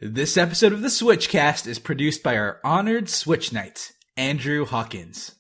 This episode of the SwitchCast is produced by our honored Switch Knight, Andrew Hawkins.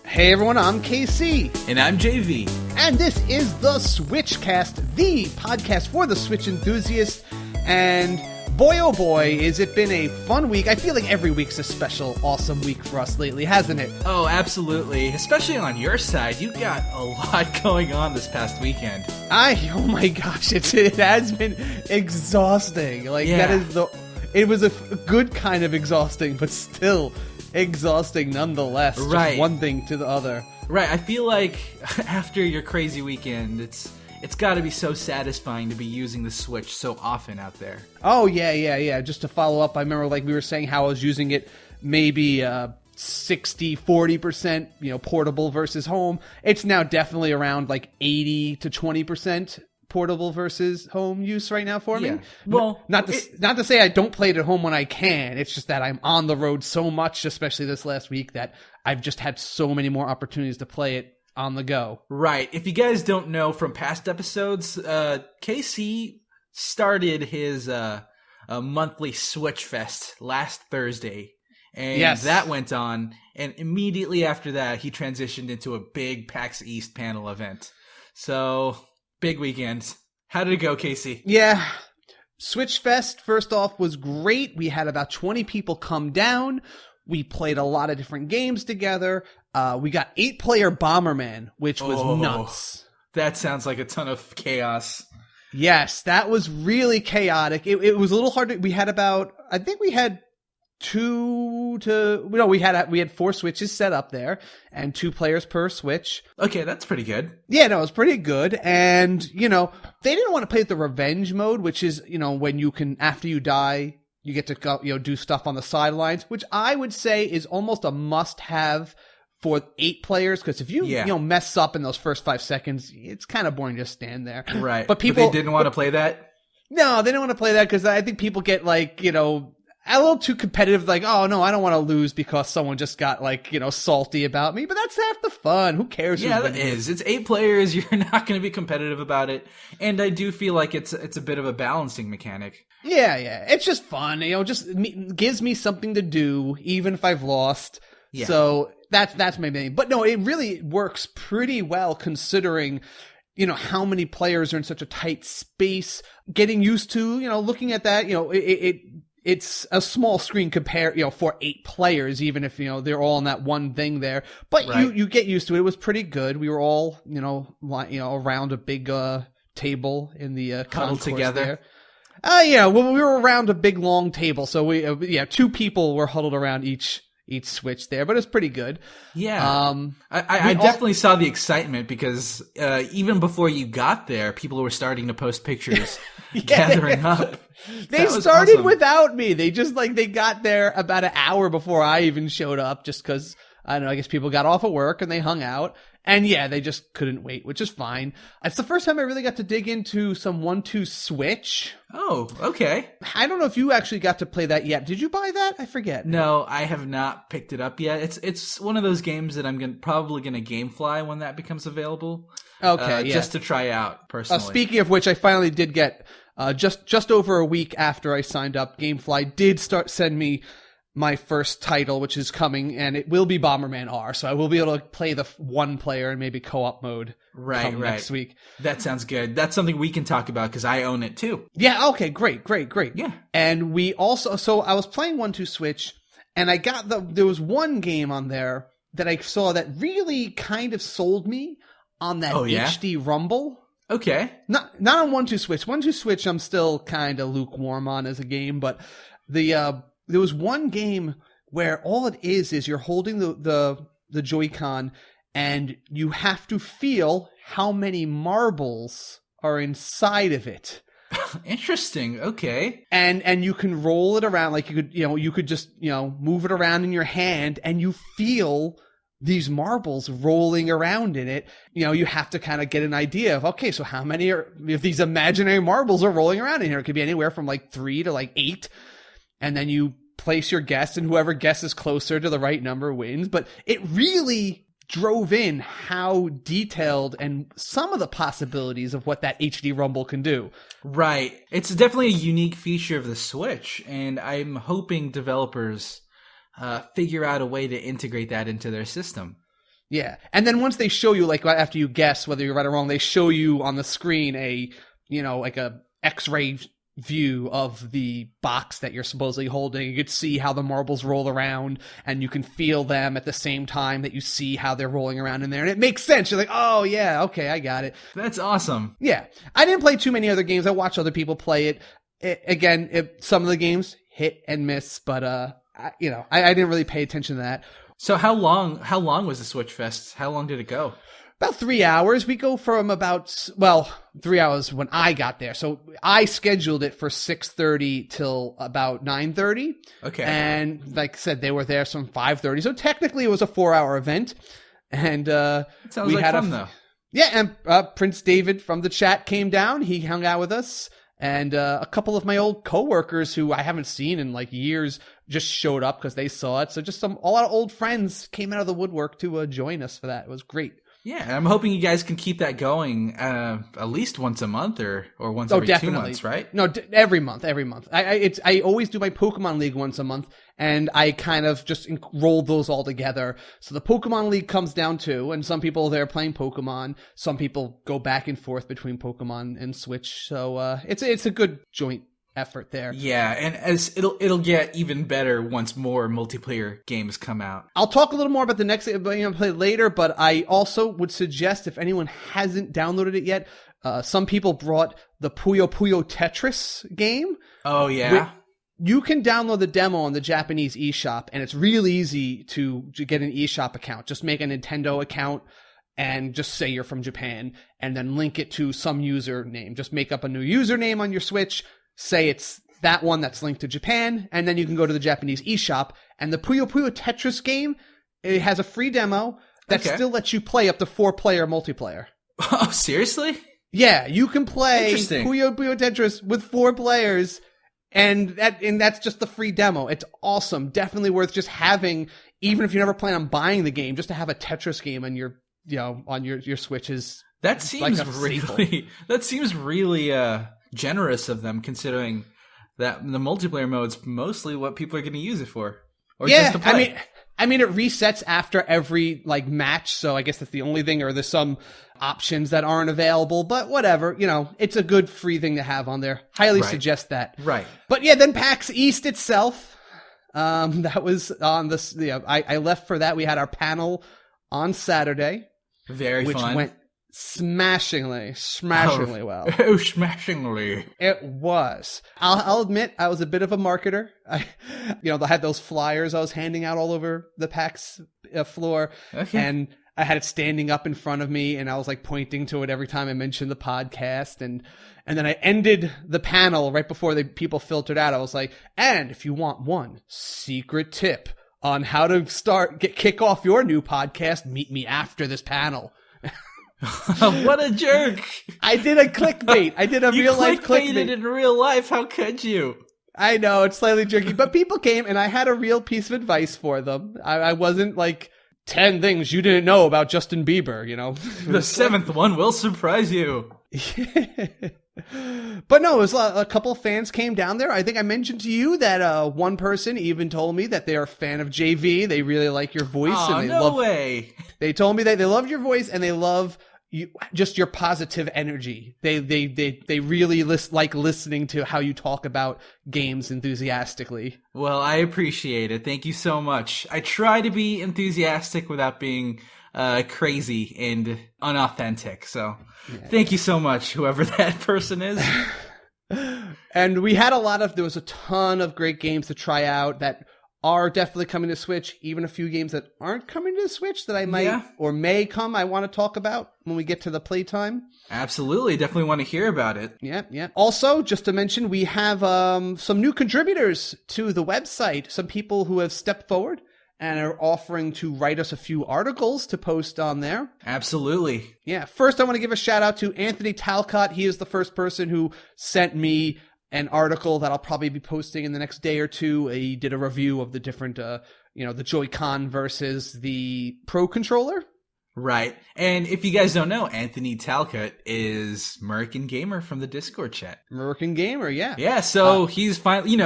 Hey everyone, I'm KC. And I'm JV. And this is the SwitchCast, the podcast for the Switch enthusiast. And boy, oh boy, has it been a fun week. I feel like every week's a special, awesome week for us lately, hasn't it? Oh, absolutely. Especially on your side. You got a lot going on this past weekend. Oh my gosh, it has been exhausting. It was a good kind of exhausting, but still exhausting nonetheless. Right. Just one thing to the other. Right, I feel like after your crazy weekend, it's got to be so satisfying to be using the Switch so often out there. Oh, yeah. Just to follow up, I remember we were saying how I was using it maybe 60-40%, portable versus home. It's now definitely around 80 to 20% portable versus home use right now for me. Yeah. Well, not to say I don't play it at home when I can. It's just that I'm on the road so much, especially this last week, that I've just had so many more opportunities to play it on the go. Right. If you guys don't know from past episodes, KC started his monthly SwitchFest last Thursday. And yes, that went on. And immediately after that, he transitioned into a big PAX East panel event. So, big weekend. How did it go, KC? Yeah. SwitchFest, first off, was great. We had about 20 people come down. We played a lot of different games together. We got 8-player Bomberman, which was nuts. That sounds like a ton of chaos. Yes, that was really chaotic. It was a little hard to... We had we had 4 switches set up there and 2 players per switch. Okay, that's pretty good. Yeah, no, it was pretty good. And, they didn't want to play the revenge mode, which is, when you can, after you die, you get to go, do stuff on the sidelines, which I would say is almost a must-have for 8 players, because if you mess up in those first 5 seconds, it's kind of boring to just stand there. Right. But they didn't want to play that? No, they didn't want to play that because I think people get a little too competitive, oh no, I don't want to lose because someone just got salty about me, but that's half the fun. Who cares? Yeah, that is. It's 8 players. You're not going to be competitive about it. And I do feel like it's a bit of a balancing mechanic. Yeah. It's just fun. Just gives me something to do, even if I've lost. Yeah. So that's my main. But no, it really works pretty well considering, how many players are in such a tight space. Getting used to, looking at that, it's a small screen for 8 players, even if, they're all in that one thing there. But right. you get used to it. It was pretty good. We were all, around a big table in the huddled together. There. Well, we were around a big long table. So we 2 people were huddled around each switch there, but it's pretty good. Yeah. I definitely saw the excitement because even before you got there, people were starting to post pictures gathering up. They started awesome. Without me. They just they got there about an hour before I even showed up just because, I don't know, I guess people got off of work and they hung out. And yeah, they just couldn't wait, which is fine. It's the first time I really got to dig into some 1-2 Switch. Oh, okay. I don't know if you actually got to play that yet. Did you buy that? I forget. No, I have not picked it up yet. It's one of those games that I'm probably going to GameFly when that becomes available. Okay, yeah. Just to try out, personally. Speaking of which, I finally did get, just over a week after I signed up, GameFly did send me my first title, which is coming, and it will be Bomberman R, so I will be able to play the 1-player and maybe co-op mode next week. That sounds good. That's something we can talk about, because I own it too. Yeah, okay, great. Yeah. And we also, so I was playing 1-2 Switch, and I got there was one game on there that I saw that really kind of sold me on that HD Rumble. Okay. Not on 1-2 Switch. 1-2 Switch I'm still kind of lukewarm on as a game, but there was one game where all it is you're holding the Joy-Con and you have to feel how many marbles are inside of it. Interesting. Okay. And you can roll it around you could just, move it around in your hand and you feel these marbles rolling around in it. You have to kind of get an idea of, okay, so how many if these imaginary marbles are rolling around in here? It could be anywhere from 3 to 8. And then you place your guess, and whoever guesses closer to the right number wins. But it really drove in how detailed and some of the possibilities of what that HD Rumble can do. Right. It's definitely a unique feature of the Switch, and I'm hoping developers figure out a way to integrate that into their system. Yeah. And then once they show you, like after you guess whether you're right or wrong, they show you on the screen a X-ray view of the box that you're supposedly holding. You could see how the marbles roll around, and you can feel them at the same time that you see how they're rolling around in there. And it makes sense. You're like, oh yeah, okay, I got it. That's awesome. Yeah. I didn't play too many other games. I watched other people play it. Some of the games hit and miss, but I didn't really pay attention to that. So how long was the SwitchFest? How long did it go? About 3 hours. We go from 3 hours when I got there. So I scheduled it for 6:30 till about 9:30. Okay. And like I said, they were there from 5:30. So technically it was a 4-hour event. And it sounds like fun though. Yeah, and Prince David from the chat came down. He hung out with us. And a couple of my old coworkers who I haven't seen in like years just showed up because they saw it. So just a lot of old friends came out of the woodwork to join us for that. It was great. Yeah, and I'm hoping you guys can keep that going at least once a month or once every definitely. 2 months, right? No, every month. I always do my Pokemon League once a month, and I kind of just roll those all together. So the Pokemon League comes down too, and some people there playing Pokemon. Some people go back and forth between Pokemon and Switch. So it's a good joint effort there. Yeah, and as it'll get even better once more multiplayer games come out. I'll talk a little more about the next play later, but I also would suggest if anyone hasn't downloaded it yet, some people brought the PuyoPuyo Tetris game. Oh yeah. You can download the demo on the Japanese eShop, and it's real easy to get an eShop account. Just make a Nintendo account and just say you're from Japan, and then link it to some username. Just make up a new username on your Switch, say it's that one that's linked to Japan, and then you can go to the Japanese eShop. And the PuyoPuyo Tetris game, it has a free demo that still lets you play up to 4-player multiplayer. Oh, seriously? Yeah, you can play PuyoPuyo Tetris with 4 players, and that's just the free demo. It's awesome. Definitely worth just having, even if you never plan on buying the game, just to have a Tetris game on your Switch is that seems really generous of them, considering that the multiplayer mode's mostly what people are going to use it for. Or just to play. I mean, it resets after every match, so I guess that's the only thing, or there's some options that aren't available, but whatever, it's a good free thing to have on there. Highly suggest that. Right. But yeah, then PAX East itself, that was on this, I left for that. We had our panel on Saturday. Very fun. Which went smashingly well. Oh, smashingly. It was. I'll admit, I was a bit of a marketer. I had those flyers I was handing out all over the PAX floor, and I had it standing up in front of me, and I was pointing to it every time I mentioned the podcast, and then I ended the panel right before the people filtered out. I was like, and if you want one secret tip on how to kick off your new podcast, meet me after this panel. What a jerk! I did a clickbait. I did a real life clickbait. You clickbaited in real life. How could you? I know, it's slightly jerky, but people came and I had a real piece of advice for them. I wasn't 10 things you didn't know about Justin Bieber, The 7th one will surprise you. But no, it was a couple of fans came down there. I think I mentioned to you that one person even told me that they are a fan of JV. They really like your voice. Oh, and no way. They told me that they love your voice and they love just your positive energy. They really like listening to how you talk about games enthusiastically. Well, I appreciate it. Thank you so much. I try to be enthusiastic without being crazy and unauthentic. So thank you so much, whoever that person is. And there was a ton of great games to try out that are definitely coming to Switch, even a few games that aren't coming to Switch that I might or may come I want to talk about when we get to the playtime. Absolutely. Definitely want to hear about it. Yeah. Also, just to mention, we have some new contributors to the website, some people who have stepped forward and are offering to write us a few articles to post on there. Absolutely. Yeah. First, I want to give a shout out to Anthony Talcott. He is the first person who sent me an article that I'll probably be posting in the next day or two. He did a review of the different, the Joy-Con versus the Pro Controller. Right. And if you guys don't know, Anthony Talcott is American Gamer from the Discord chat. American Gamer, yeah. Yeah, so he's finally,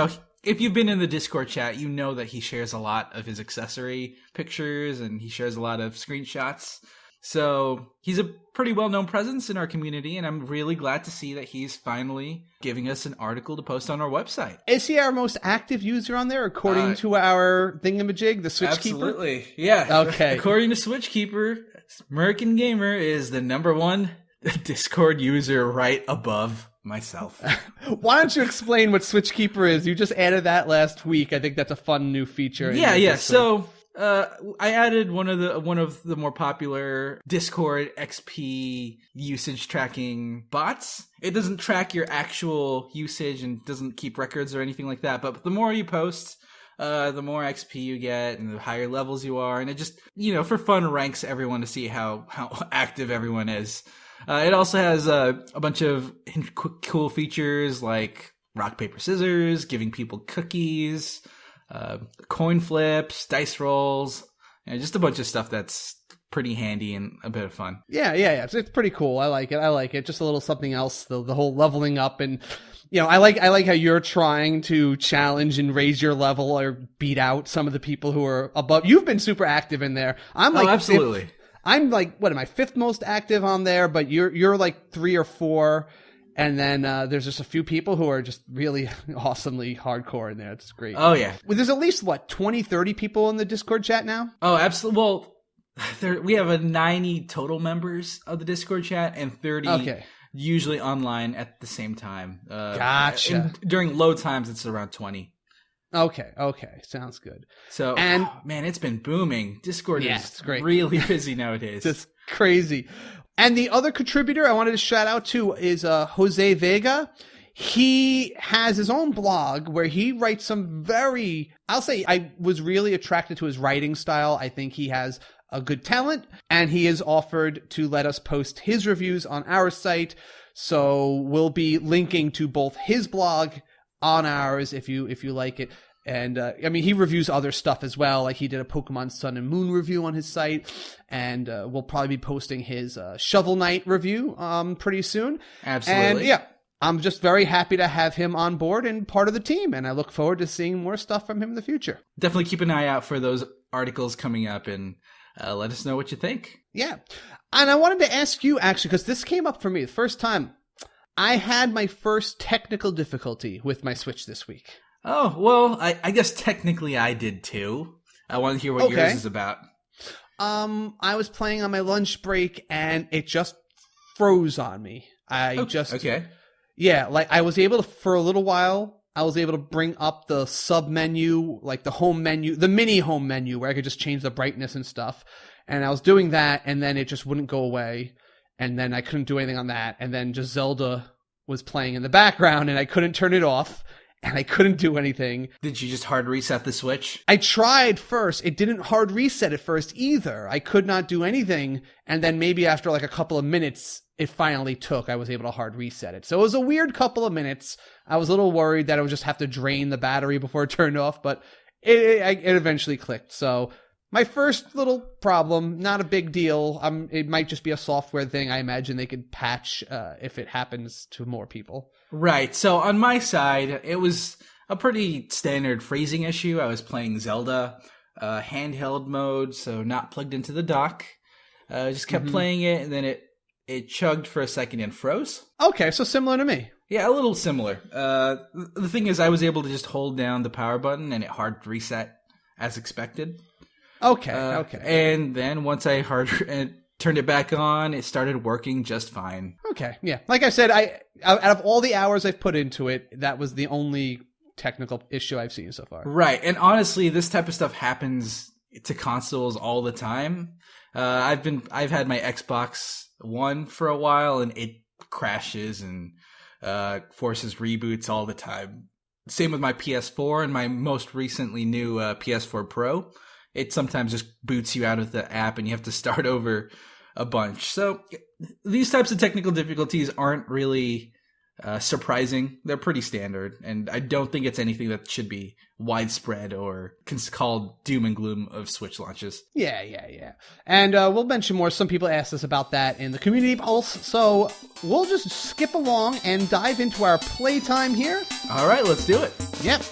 if you've been in the Discord chat, you know that he shares a lot of his accessory pictures and he shares a lot of screenshots. So he's a pretty well-known presence in our community, and I'm really glad to see that he's finally giving us an article to post on our website. Is he our most active user on there, according to our thingamajig, the SwitchKeeper? Absolutely, yeah. Okay. According to SwitchKeeper, American Gamer is the number one Discord user right above myself. Why don't you explain what SwitchKeeper is? You just added that last week. I think that's a fun new feature. Yeah. So I added one of the more popular Discord XP usage tracking bots. It doesn't track your actual usage and doesn't keep records or anything like that. But the more you post, the more XP you get and the higher levels you are. And it just, for fun, ranks everyone to see how active everyone is. It also has a bunch of cool features like rock, paper, scissors, giving people cookies, coin flips, dice rolls, just a bunch of stuff that's pretty handy and a bit of fun. Yeah. It's pretty cool. I like it. Just a little something else, the whole leveling up. And, I like how you're trying to challenge and raise your level or beat out some of the people who are above. You've been super active in there. I'm like, absolutely. I'm like, what am I, 5th most active on there, but you're like 3 or 4. And then there's just a few people who are just really awesomely hardcore in there. It's great. Oh, yeah. Well, there's at least, 20, 30 people in the Discord chat now? Oh, absolutely. Well, we have 90 total members of the Discord chat and 30 usually online at the same time. Gotcha. During low times, it's around 20. Okay. Sounds good. So, man, it's been booming. Discord is great. Really busy nowadays. Just crazy. And the other contributor I wanted to shout out to is Jose Vega. He has his own blog where he writes some I was really attracted to his writing style. I think he has a good talent, and he has offered to let us post his reviews on our site. So we'll be linking to both his blog on ours if you like it. And he reviews other stuff as well. Like he did a Pokemon Sun and Moon review on his site, and we'll probably be posting his Shovel Knight review pretty soon. Absolutely. And I'm just very happy to have him on board and part of the team, and I look forward to seeing more stuff from him in the future. Definitely keep an eye out for those articles coming up, and let us know what you think. Yeah. And I wanted to ask you, actually, because this came up for me the first time. I had my first technical difficulty with my Switch this week. Oh, well, I guess technically I did too. I want to hear what yours is about. I was playing on my lunch break and it just froze on me. Yeah, like I was able to, for a little while, I was able to bring up the sub menu, like the home menu, the mini home menu where I could just change the brightness and stuff. And I was doing that and then it just wouldn't go away. And then I couldn't do anything on that. And then just Zelda was playing in the background and I couldn't turn it off. And I couldn't do anything. Did you just hard reset the Switch? I tried first. It didn't hard reset at first either. I could not do anything. And then maybe after like a couple of minutes, it finally took. I was able to hard reset it. So it was a weird couple of minutes. I was a little worried that I would just have to drain the battery before it turned off. But it eventually clicked. So my first little problem, not a big deal. It might just be a software thing. I imagine they could patch if it happens to more people. Right. So on my side, it was a pretty standard freezing issue. I was playing Zelda, handheld mode, so not plugged into the dock. Just kept playing it, and then it chugged for a second and froze. Okay, so similar to me. Yeah, a little similar. The thing is, I was able to just hold down the power button, and it hard reset as expected. Okay. And then once I turned it back on, it started working just fine. Okay, yeah. Like I said, out of all the hours I've put into it, that was the only technical issue I've seen so far. Right, and honestly, this type of stuff happens to consoles all the time. I've had my Xbox One for a while, and it crashes and forces reboots all the time. Same with my PS4 and my most recently new PS4 Pro. It sometimes just boots you out of the app and you have to start over a bunch. So these types of technical difficulties aren't really surprising. They're pretty standard, and I don't think it's anything that should be widespread or called doom and gloom of Switch launches. Yeah. And we'll mention more. Some people asked us about that in the community pulse, so we'll just skip along and dive into our playtime here. All right, let's do it. Yep.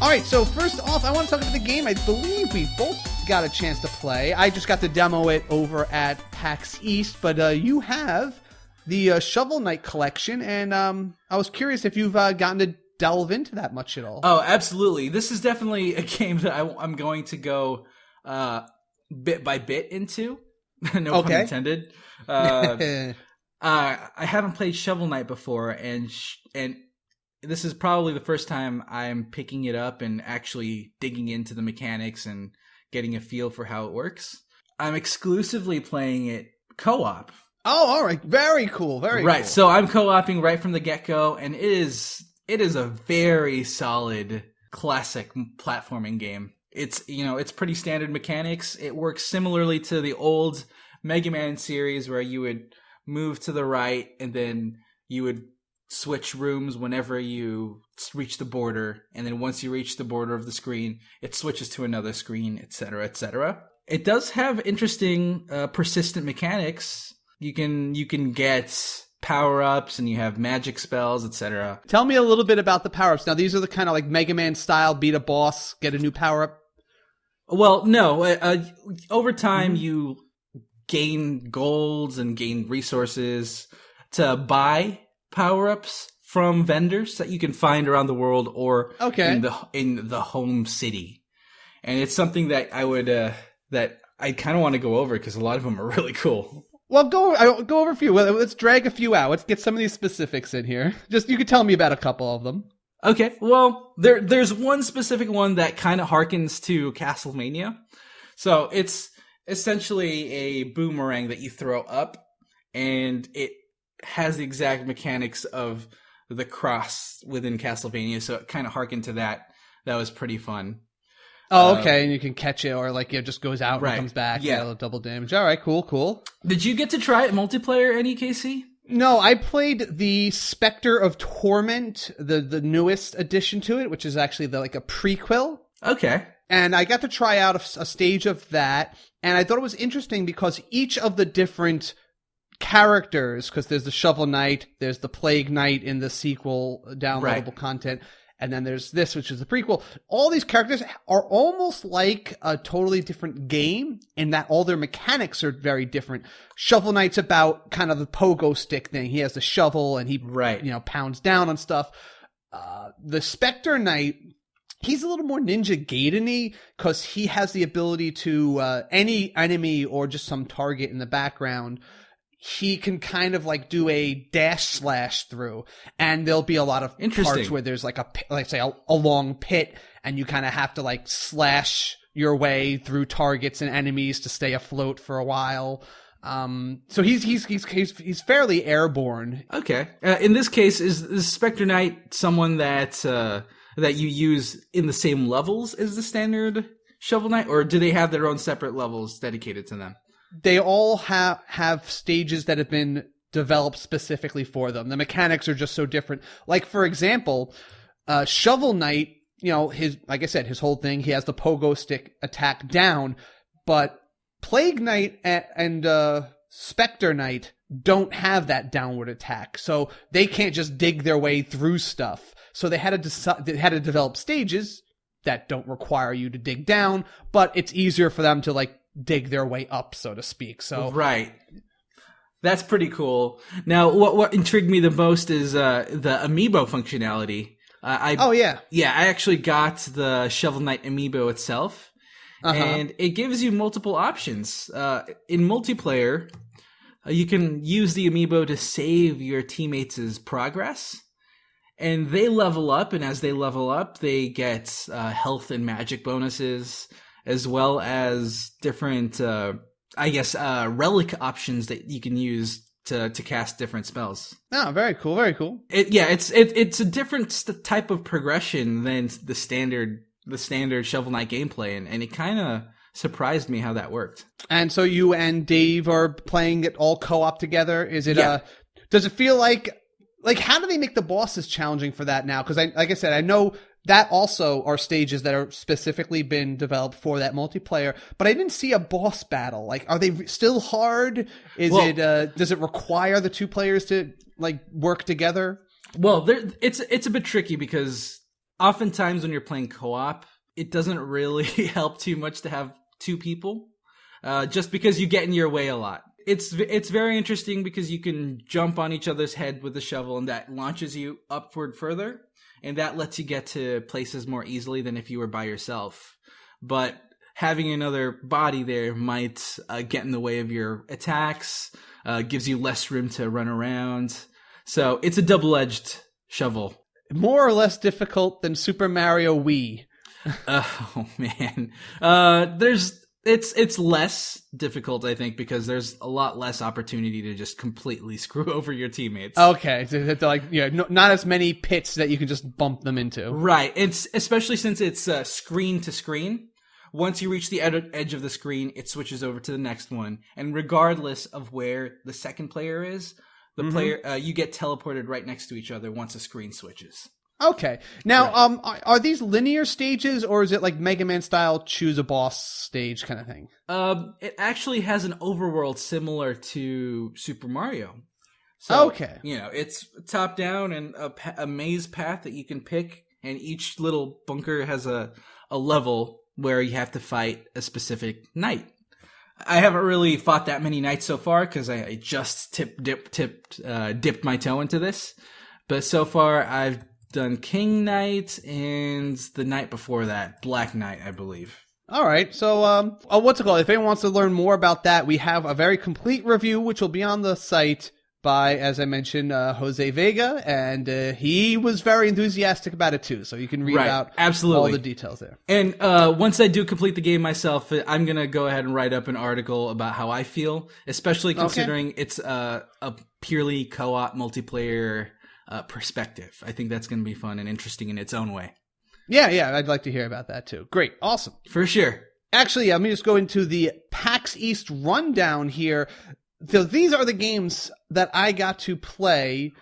All right, so first off, I want to talk about the game I believe we both got a chance to play. I just got to demo it over at PAX East, but you have the Shovel Knight collection, and I was curious if you've gotten to delve into that much at all. Oh, absolutely. This is definitely a game that I'm going to go bit by bit into. No pun intended. I haven't played Shovel Knight before, and this is probably the first time I'm picking it up and actually digging into the mechanics and getting a feel for how it works. I'm exclusively playing it co-op. Oh, all right. Very cool. Very right. Cool. So I'm co-oping right from the get-go, and it is a very solid classic platforming game. It's pretty standard mechanics. It works similarly to the old Mega Man series where you would move to the right and then you would switch rooms whenever you reach the border, and then once you reach the border of the screen, it switches to another screen, etc., etc. It does have interesting, persistent mechanics. You can get power-ups, and you have magic spells, etc. Tell me a little bit about the power-ups. Now, these are the kind of like Mega Man style, beat a boss, get a new power-up? Well, no. Over time, you gain golds and gain resources to buy power-ups from vendors that you can find around the world or in the home city. And it's something that I would that I kind of want to go over because a lot of them are really cool. Well, go over a few. Well, let's drag a few out. Let's get some of these specifics in here. Just you could tell me about a couple of them. Okay. Well, there's one specific one that kind of harkens to Castlevania. So it's essentially a boomerang that you throw up, and it has the exact mechanics of the cross within Castlevania, so it kind of harkened to that. That was pretty fun. Oh, okay, and you can catch it, or like it just goes out and comes back. Yeah, double damage. All right, cool. Did you get to try it multiplayer, any KC? No, I played the Specter of Torment, the newest addition to it, which is actually like a prequel. Okay. And I got to try out a stage of that, and I thought it was interesting because each of the different characters, because there's the Shovel Knight, there's the Plague Knight in the sequel downloadable content, and then there's this, which is the prequel. All these characters are almost like a totally different game in that all their mechanics are very different. Shovel Knight's about kind of the pogo stick thing. He has the shovel and he pounds down on stuff. The Specter Knight, he's a little more Ninja Gaiden-y because he has the ability to any enemy or just some target in the background, he can kind of like do a dash slash through, and there'll be a lot of parts where there's like a long pit, and you kind of have to like slash your way through targets and enemies to stay afloat for a while. So he's fairly airborne. Okay. In this case, is Specter Knight someone that you use in the same levels as the standard Shovel Knight, or do they have their own separate levels dedicated to them? They all have stages that have been developed specifically for them. The mechanics are just so different. Like, for example, Shovel Knight, like I said, his whole thing, he has the pogo stick attack down, but Plague Knight and Specter Knight don't have that downward attack, so they can't just dig their way through stuff. So they had to develop stages that don't require you to dig down, but it's easier for them to like dig their way up, so to speak. So right, that's pretty cool. Now, what intrigued me the most is the amiibo functionality. I actually got the Shovel Knight amiibo itself, and it gives you multiple options. In multiplayer, you can use the amiibo to save your teammates' progress, and they level up, and as they level up, they get health and magic bonuses, as well as different, relic options that you can use to cast different spells. Oh, very cool, very cool. It's a different type of progression than the standard Shovel Knight gameplay, and it kind of surprised me how that worked. And so you and Dave are playing it all co-op together. Is it does it feel like how do they make the bosses challenging for that now? Because like I said, I know that also are stages that are specifically been developed for that multiplayer, but I didn't see a boss battle. Like, are they still hard? Does it require the two players to like work together? Well, it's a bit tricky because oftentimes when you're playing co-op, it doesn't really help too much to have two people, just because you get in your way a lot. It's very interesting because you can jump on each other's head with the shovel, and that launches you upward further, and that lets you get to places more easily than if you were by yourself. But having another body there might get in the way of your attacks, gives you less room to run around. So it's a double-edged shovel. More or less difficult than Super Mario Wii. Oh man, it's less difficult, I think, because there's a lot less opportunity to just completely screw over your teammates. Okay, so not as many pits that you can just bump them into. Right, it's especially since it's screen to screen. Once you reach the edge of the screen, it switches over to the next one, and regardless of where the second player is, the player you get teleported right next to each other once a screen switches. Okay. Now, are these linear stages, or is it like Mega Man style choose a boss stage kind of thing? It actually has an overworld similar to Super Mario. So, okay. It's top down and a maze path that you can pick, and each little bunker has a level where you have to fight a specific knight. I haven't really fought that many knights so far because I just dipped my toe into this. But so far, I've done King Knight and the night before that, Black Knight, I believe. All right. So, what's it called? If anyone wants to learn more about that, we have a very complete review, which will be on the site by, as I mentioned, Jose Vega, and he was very enthusiastic about it too. So you can read out all the details there. And once I do complete the game myself, I'm going to go ahead and write up an article about how I feel, especially considering it's a purely co-op multiplayer perspective. I think that's going to be fun and interesting in its own way. Yeah, I'd like to hear about that too. Great, awesome. For sure. Actually, let me just go into the PAX East rundown here. So these are the games that I got to play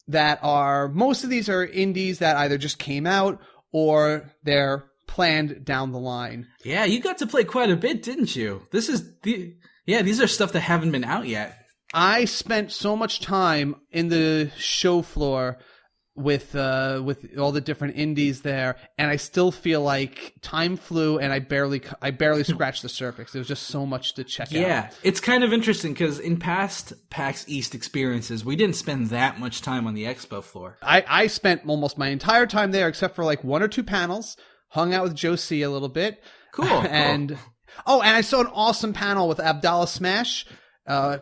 most of these are indies that either just came out or they're planned down the line. Yeah, you got to play quite a bit, didn't you? These are stuff that haven't been out yet. I spent so much time in the show floor with all the different indies there, and I still feel like time flew, and I barely scratched the surface. There was just so much to check out. Yeah, it's kind of interesting because in past PAX East experiences, we didn't spend that much time on the expo floor. I spent almost my entire time there, except for like one or two panels. Hung out with Joe C a little bit. Cool. And I saw an awesome panel with Abdallah Smash.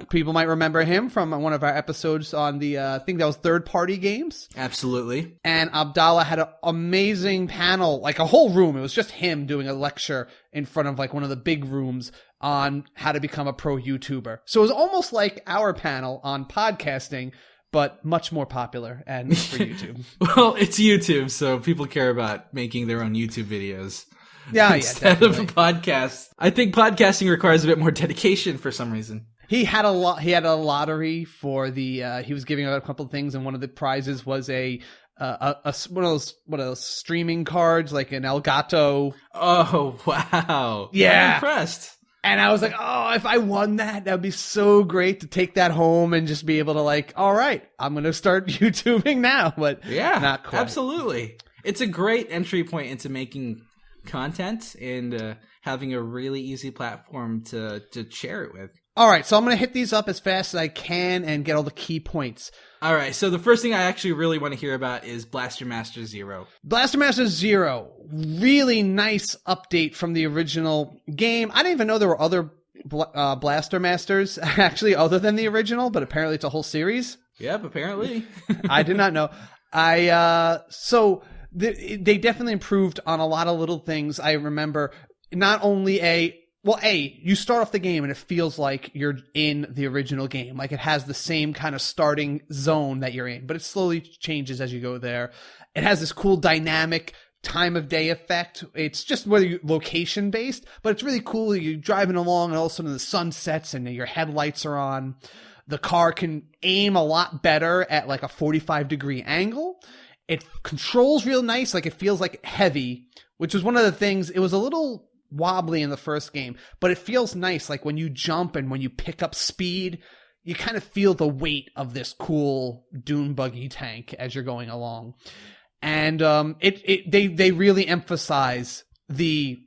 People might remember him from one of our episodes on the, I think that was third-party games. Absolutely. And Abdallah had an amazing panel, like a whole room. It was just him doing a lecture in front of like one of the big rooms on how to become a pro YouTuber. So it was almost like our panel on podcasting, but much more popular and for YouTube. Well, it's YouTube, so people care about making their own YouTube videos. Yeah, instead of a podcast. I think podcasting requires a bit more dedication for some reason. He had a lottery for the. He was giving out a couple of things, and one of the prizes was one of those streaming cards, like an Elgato. Oh wow! Yeah, I'm impressed. And I was like, oh, if I won that would be so great to take that home and just be able to like, all right, I'm gonna start YouTubing now. But yeah, not quite. Absolutely. It's a great entry point into making content and having a really easy platform to share it with. All right, so I'm going to hit these up as fast as I can and get all the key points. All right, so the first thing I actually really want to hear about is Blaster Master Zero. Blaster Master Zero, really nice update from the original game. I didn't even know there were other Blaster Masters, actually, other than the original, but apparently it's a whole series. Yep, apparently. I did not know. They definitely improved on a lot of little things. I remember not only a well, you start off the game and it feels like you're in the original game. Like it has the same kind of starting zone that you're in, but it slowly changes as you go there. It has this cool dynamic time of day effect. It's just whether you location based, but it's really cool. You're driving along and all of a sudden the sun sets and your headlights are on. The car can aim a lot better at like a 45-degree angle. It controls real nice. Like it feels like heavy, which was one of the things. It was a little wobbly in the first game, but it feels nice. Like when you jump and when you pick up speed, you kind of feel the weight of this cool dune buggy tank as you're going along. And they really emphasize the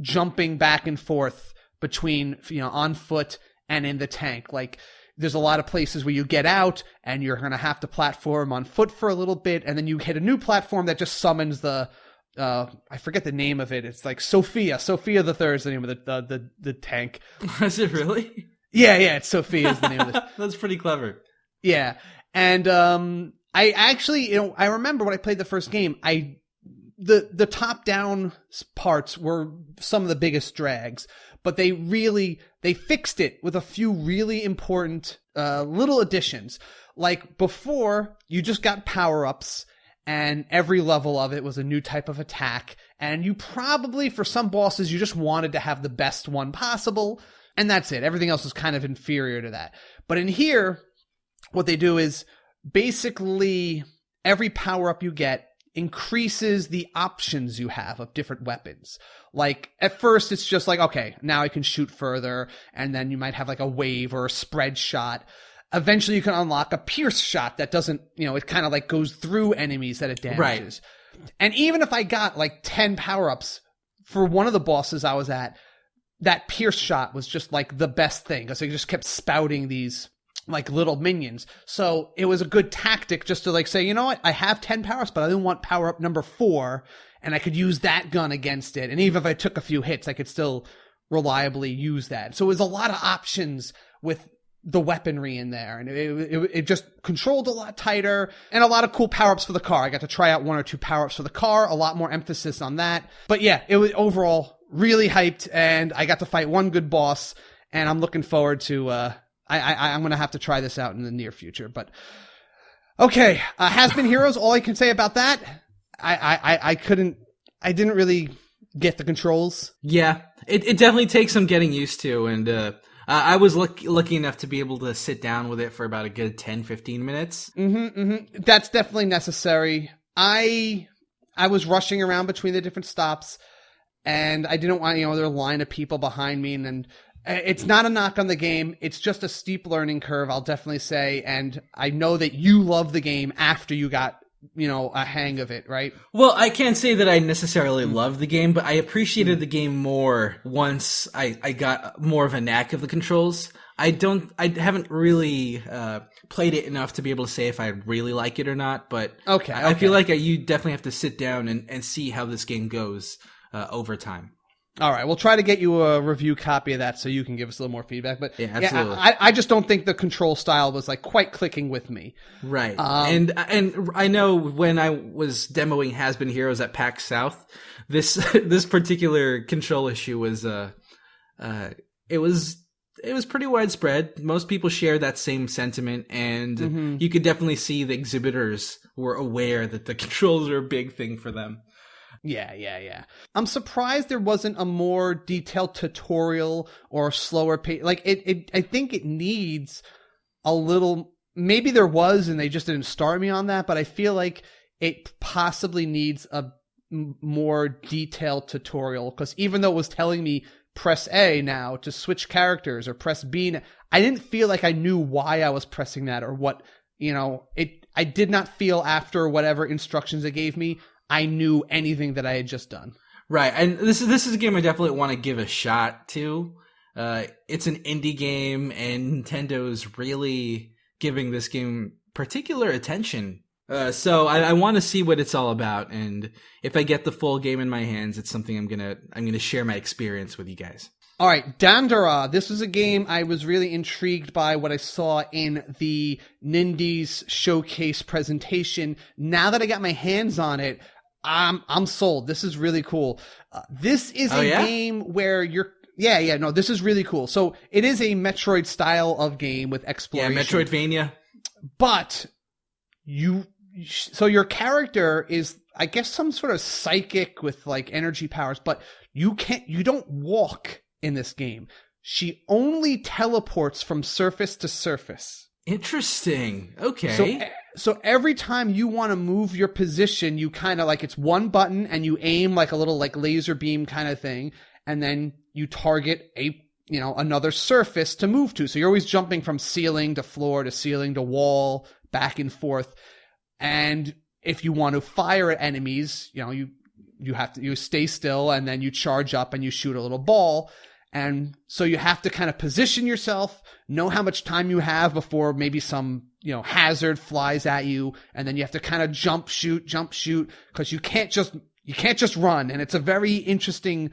jumping back and forth between, on foot and in the tank. Like there's a lot of places where you get out and you're going to have to platform on foot for a little bit, and then you hit a new platform that just summons the I forget the name of it. It's like Sophia the Third is the name of the tank. Is it really? Yeah, it's Sophia is the name of it. That's pretty clever. Yeah. And I actually, I remember when I played the first game, the top-down parts were some of the biggest drags, but they fixed it with a few really important little additions. Like before, you just got power-ups, and every level of it was a new type of attack, and you probably, for some bosses, you just wanted to have the best one possible, and that's it. Everything else was kind of inferior to that. But in here, what they do is basically every power-up you get increases the options you have of different weapons. Like at first it's just like, okay, now I can shoot further, and then you might have like a wave or a spread shot. Eventually you can unlock a pierce shot that doesn't, it kind of like goes through enemies that it damages. Right. And even if I got like 10 power-ups for one of the bosses I was at, that pierce shot was just like the best thing, because it just kept spouting these like little minions. So it was a good tactic just to like say, you know what, I have 10 powers, but I didn't want power up number 4, and I could use that gun against it. And even if I took a few hits, I could still reliably use that. So it was a lot of options with the weaponry in there, and it just controlled a lot tighter, and a lot of cool power-ups for the car. I got to try out 1 or 2 power-ups for the car, a lot more emphasis on that. But yeah, it was overall really hyped, and I got to fight one good boss, and I'm looking forward to I'm going to have to try this out in the near future. But okay, Has-Been Heroes, all I can say about that, I didn't really get the controls. Yeah, it definitely takes some getting used to, and I was lucky enough to be able to sit down with it for about a good 10-15 minutes. That's definitely necessary. I was rushing around between the different stops, and I didn't want, there a line of people behind me, and it's not a knock on the game. It's just a steep learning curve, I'll definitely say. And I know that you love the game after you got, a hang of it, right? Well, I can't say that I necessarily love the game, but I appreciated the game more once I got more of a knack of the controls. I haven't really played it enough to be able to say if I really like it or not, but okay. I feel like you definitely have to sit down and see how this game goes over time. All right, we'll try to get you a review copy of that so you can give us a little more feedback. But yeah, absolutely. I just don't think the control style was like quite clicking with me. Right. And I know when I was demoing Has-Been Heroes at PAX South, this particular control issue was it was pretty widespread. Most people share that same sentiment, and you could definitely see the exhibitors were aware that the controls are a big thing for them. Yeah. I'm surprised there wasn't a more detailed tutorial or a slower pace. Like I think it needs a little. Maybe there was, and they just didn't start me on that. But I feel like it possibly needs a more detailed tutorial, because even though it was telling me press A now to switch characters or press B, I didn't feel like I knew why I was pressing that or what. I did not feel after whatever instructions it gave me, I knew anything that I had just done. Right, and this is a game I definitely want to give a shot to. It's an indie game, and Nintendo's really giving this game particular attention. So I want to see what it's all about, and if I get the full game in my hands, it's something I'm gonna share my experience with you guys. All right, Dandara. This was a game I was really intrigued by what I saw in the Nindies showcase presentation. Now that I got my hands on it, I'm sold. This is really cool. This is a game where Yeah, no, this is really cool. So it is a Metroid style of game with exploration. Yeah, Metroidvania. But so your character is, I guess, some sort of psychic with like energy powers, but you don't walk in this game. She only teleports from surface to surface. Interesting. Okay. So every time you want to move your position, you kind of like, it's one button and you aim like a little like laser beam kind of thing, and then you target another surface to move to. So you're always jumping from ceiling to floor to ceiling to wall, back and forth. And if you want to fire at enemies, you stay still and then you charge up and you shoot a little ball. And so you have to kind of position yourself, know how much time you have before maybe some, hazard flies at you. And then you have to kind of jump, shoot, because you can't just run. And it's a very interesting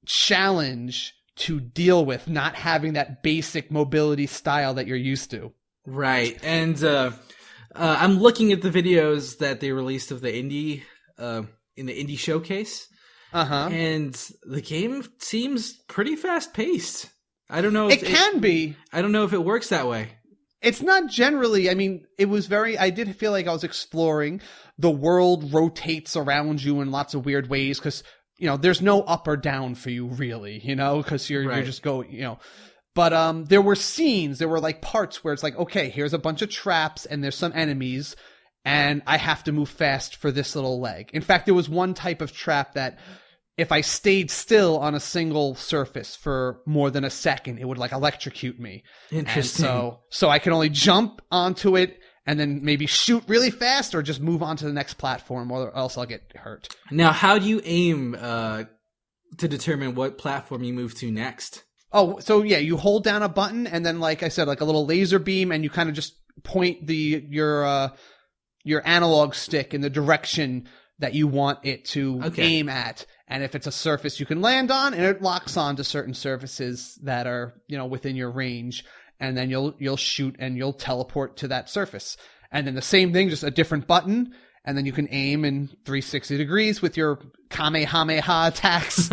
challenge to deal with, not having that basic mobility style that you're used to. Right. And, I'm looking at the videos that they released of the indie, in the indie showcase. Uh-huh. And the game seems pretty fast paced. I don't know if it can be. I don't know if it works that way. It's not generally. I mean, I did feel like I was exploring. The world rotates around you in lots of weird ways because, there's no up or down for you really, because you're just going, But there were scenes, there were like parts where it's like, okay, here's a bunch of traps and there's some enemies and I have to move fast for this little leg. In fact, there was one type of trap that if I stayed still on a single surface for more than a second, it would like electrocute me. Interesting. And so I can only jump onto it and then maybe shoot really fast or just move on to the next platform or else I'll get hurt. Now, how do you aim to determine what platform you move to next? Oh, so yeah, you hold down a button and then, like I said, like a little laser beam, and you kind of just point your analog stick in the direction that you want it to aim at. And if it's a surface you can land on, and it locks on to certain surfaces that are, within your range, and then you'll shoot and you'll teleport to that surface. And then the same thing, just a different button, and then you can aim in 360 degrees with your Kamehameha attacks.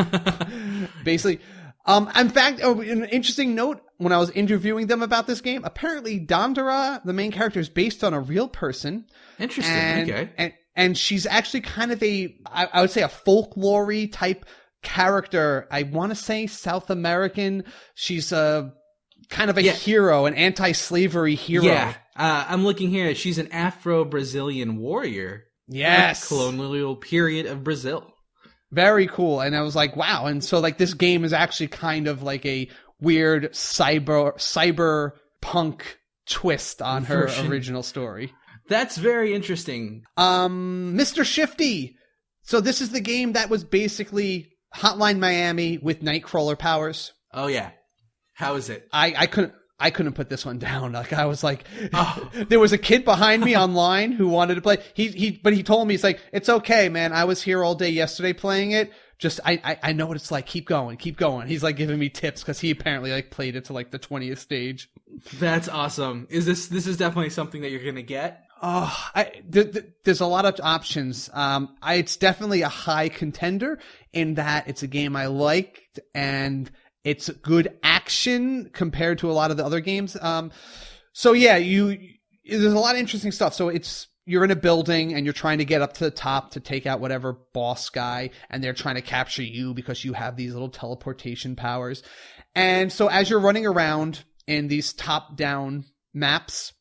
Basically. In fact, an interesting note, when I was interviewing them about this game, apparently Dandara, the main character, is based on a real person. Interesting. Okay. And she's actually kind of I would say a folklore-y type character. I want to say South American. She's kind of a hero, an anti-slavery hero. Yeah. I'm looking here. She's an Afro-Brazilian warrior. Yes. Colonial period of Brazil. Very cool. And I was like, wow. And so like this game is actually kind of like a weird cyber punk twist on her original story. That's very interesting. Mr. Shifty. So this is the game that was basically Hotline Miami with Nightcrawler powers. Oh yeah. How is it? I couldn't put this one down. Like I was like, there was a kid behind me online who wanted to play. But he told me, he's like, it's okay, man. I was here all day yesterday playing it. Just, I know what it's like. Keep going. He's like giving me tips because he apparently like played it to like the 20th stage. That's awesome. This is definitely something that you're going to get? Oh, there's a lot of options. It's definitely a high contender in that it's a game I liked and it's good action compared to a lot of the other games. So yeah, there's a lot of interesting stuff. So you're in a building and you're trying to get up to the top to take out whatever boss guy, and they're trying to capture you because you have these little teleportation powers. And so as you're running around in these top-down maps,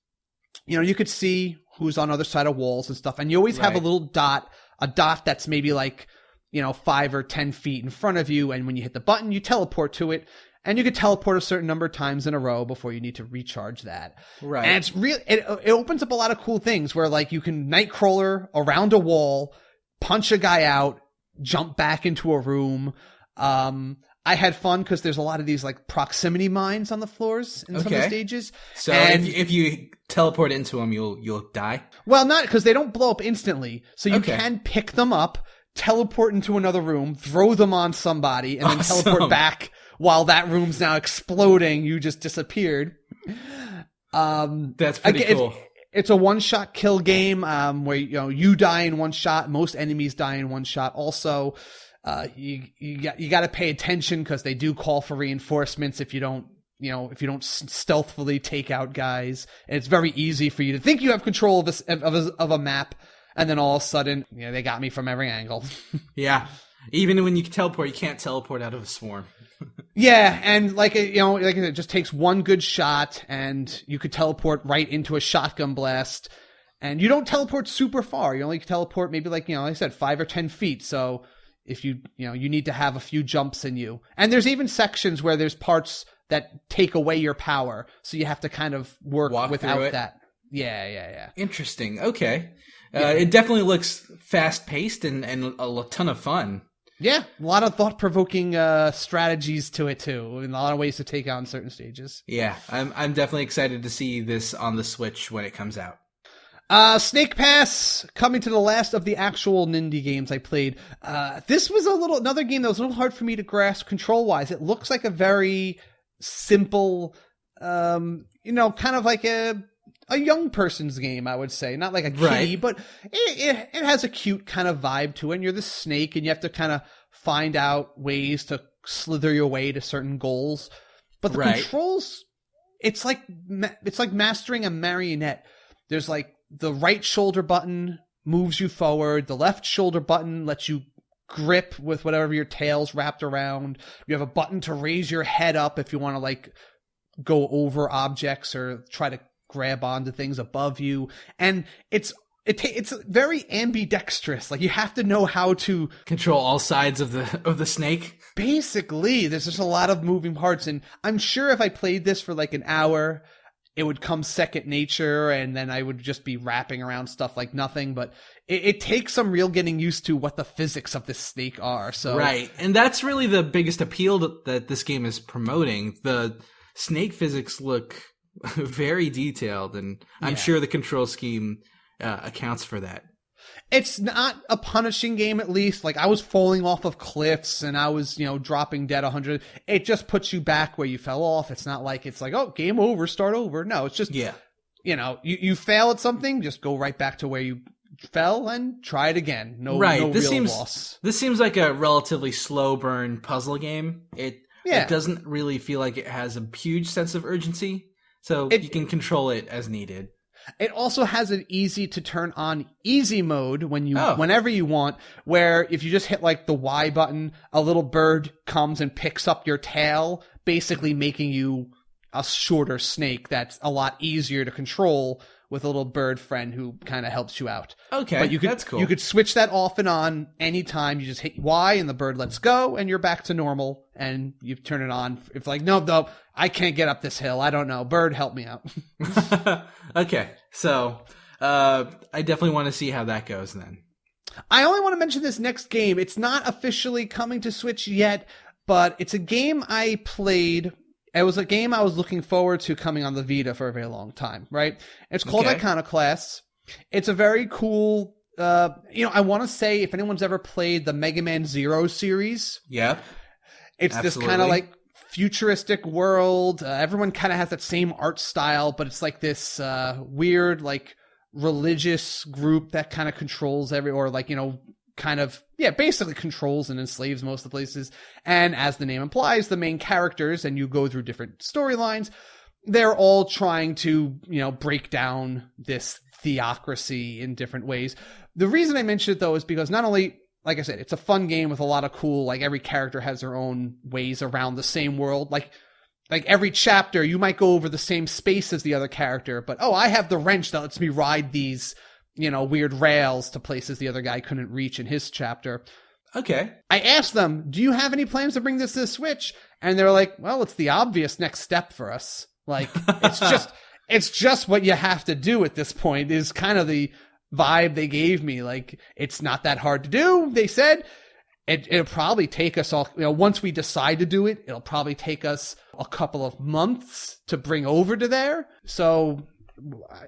you could see who's on the other side of walls and stuff. And you always have a little dot, that's maybe like, 5 or 10 feet in front of you. And when you hit the button, you teleport to it. And you could teleport a certain number of times in a row before you need to recharge that. Right. And it's really, it opens up a lot of cool things where like you can Nightcrawler around a wall, punch a guy out, jump back into a room. I had fun because there's a lot of these like proximity mines on the floors in some of the stages. So if you teleport into them, you'll die? Well, not because they don't blow up instantly. So you can pick them up, teleport into another room, throw them on somebody, and then teleport back while that room's now exploding. You just disappeared. That's pretty cool. It's a one-shot kill game where you die in one shot. Most enemies die in one shot also. You got to pay attention because they do call for reinforcements if you don't stealthily take out guys. And it's very easy for you to think you have control of a map, and then all of a sudden, they got me from every angle. Yeah. Even when you can teleport, you can't teleport out of a swarm. Yeah, and like it just takes one good shot, and you could teleport right into a shotgun blast. And you don't teleport super far. You only teleport maybe like I said, 5 or 10 feet. So if you need to have a few jumps in you. And there's even sections where there's parts that take away your power, so you have to kind of walk without that. Yeah. Interesting. Okay. It definitely looks fast-paced and a ton of fun. Yeah, a lot of thought-provoking strategies to it, too, and a lot of ways to take on certain stages. Yeah, I'm definitely excited to see this on the Switch when it comes out. Snake Pass, coming to the last of the actual Nindy games I played. This was another game that was a little hard for me to grasp control-wise. It looks like a very simple, kind of like a young person's game, I would say. Not like a kiddie, right. But it has a cute kind of vibe to it. And you're the snake, and you have to kind of find out ways to slither your way to certain goals. But the controls, it's like mastering a marionette. There's like the right shoulder button moves you forward. The left shoulder button lets you grip with whatever your tail's wrapped around. You have a button to raise your head up if you want to like go over objects or try to grab onto things above you, and it's very ambidextrous. Like you have to know how to control all sides of the snake. Basically, there's just a lot of moving parts, and I'm sure if I played this for like an hour, it would come second nature, and then I would just be wrapping around stuff like nothing. But it takes some real getting used to what the physics of this snake are. So right, and that's really the biggest appeal that this game is promoting. The snake physics look very detailed, and I'm sure the control scheme accounts for that. It's not a punishing game, at least. Like, I was falling off of cliffs, and I was, dropping dead 100. It just puts you back where you fell off. It's not like it's like, oh, game over, start over. No, it's just, you fail at something, just go right back to where you fell and try it again. No real loss. This seems like a relatively slow burn puzzle game. It doesn't really feel like it has a huge sense of urgency. So you can control it as needed. It also has an easy to turn on easy mode whenever you want, where if you just hit like the Y button, a little bird comes and picks up your tail, basically making you a shorter snake that's a lot easier to control with a little bird friend who kind of helps you out. Okay, but that's cool. You could switch that off and on anytime. You just hit Y and the bird lets go, and you're back to normal, and you turn it on. If like, no, I can't get up this hill. I don't know. Bird, help me out. Okay, so I definitely want to see how that goes then. I only want to mention this next game. It's not officially coming to Switch yet, but it's a game I played. It was a game I was looking forward to coming on the Vita for a very long time, right? It's called Iconoclasts. It's a very cool, I want to say if anyone's ever played the Mega Man Zero series. Yeah. It's this kind of like futuristic world. Everyone kind of has that same art style, but it's like this weird, like religious group that kind of controls basically controls and enslaves most of the places. And as the name implies, the main characters, and you go through different storylines, they're all trying to, break down this theocracy in different ways. The reason I mention it, though, is because not only, like I said, it's a fun game with a lot of cool, like every character has their own ways around the same world. Like every chapter, you might go over the same space as the other character, but, I have the wrench that lets me ride these weird rails to places the other guy couldn't reach in his chapter. Okay. I asked them, do you have any plans to bring this to the Switch? And they're like, well, it's the obvious next step for us. Like, it's just what you have to do at this point is kind of the vibe they gave me. Like, it's not that hard to do. They said it'll probably take us all, once we decide to do it, it'll probably take us a couple of months to bring over to there. So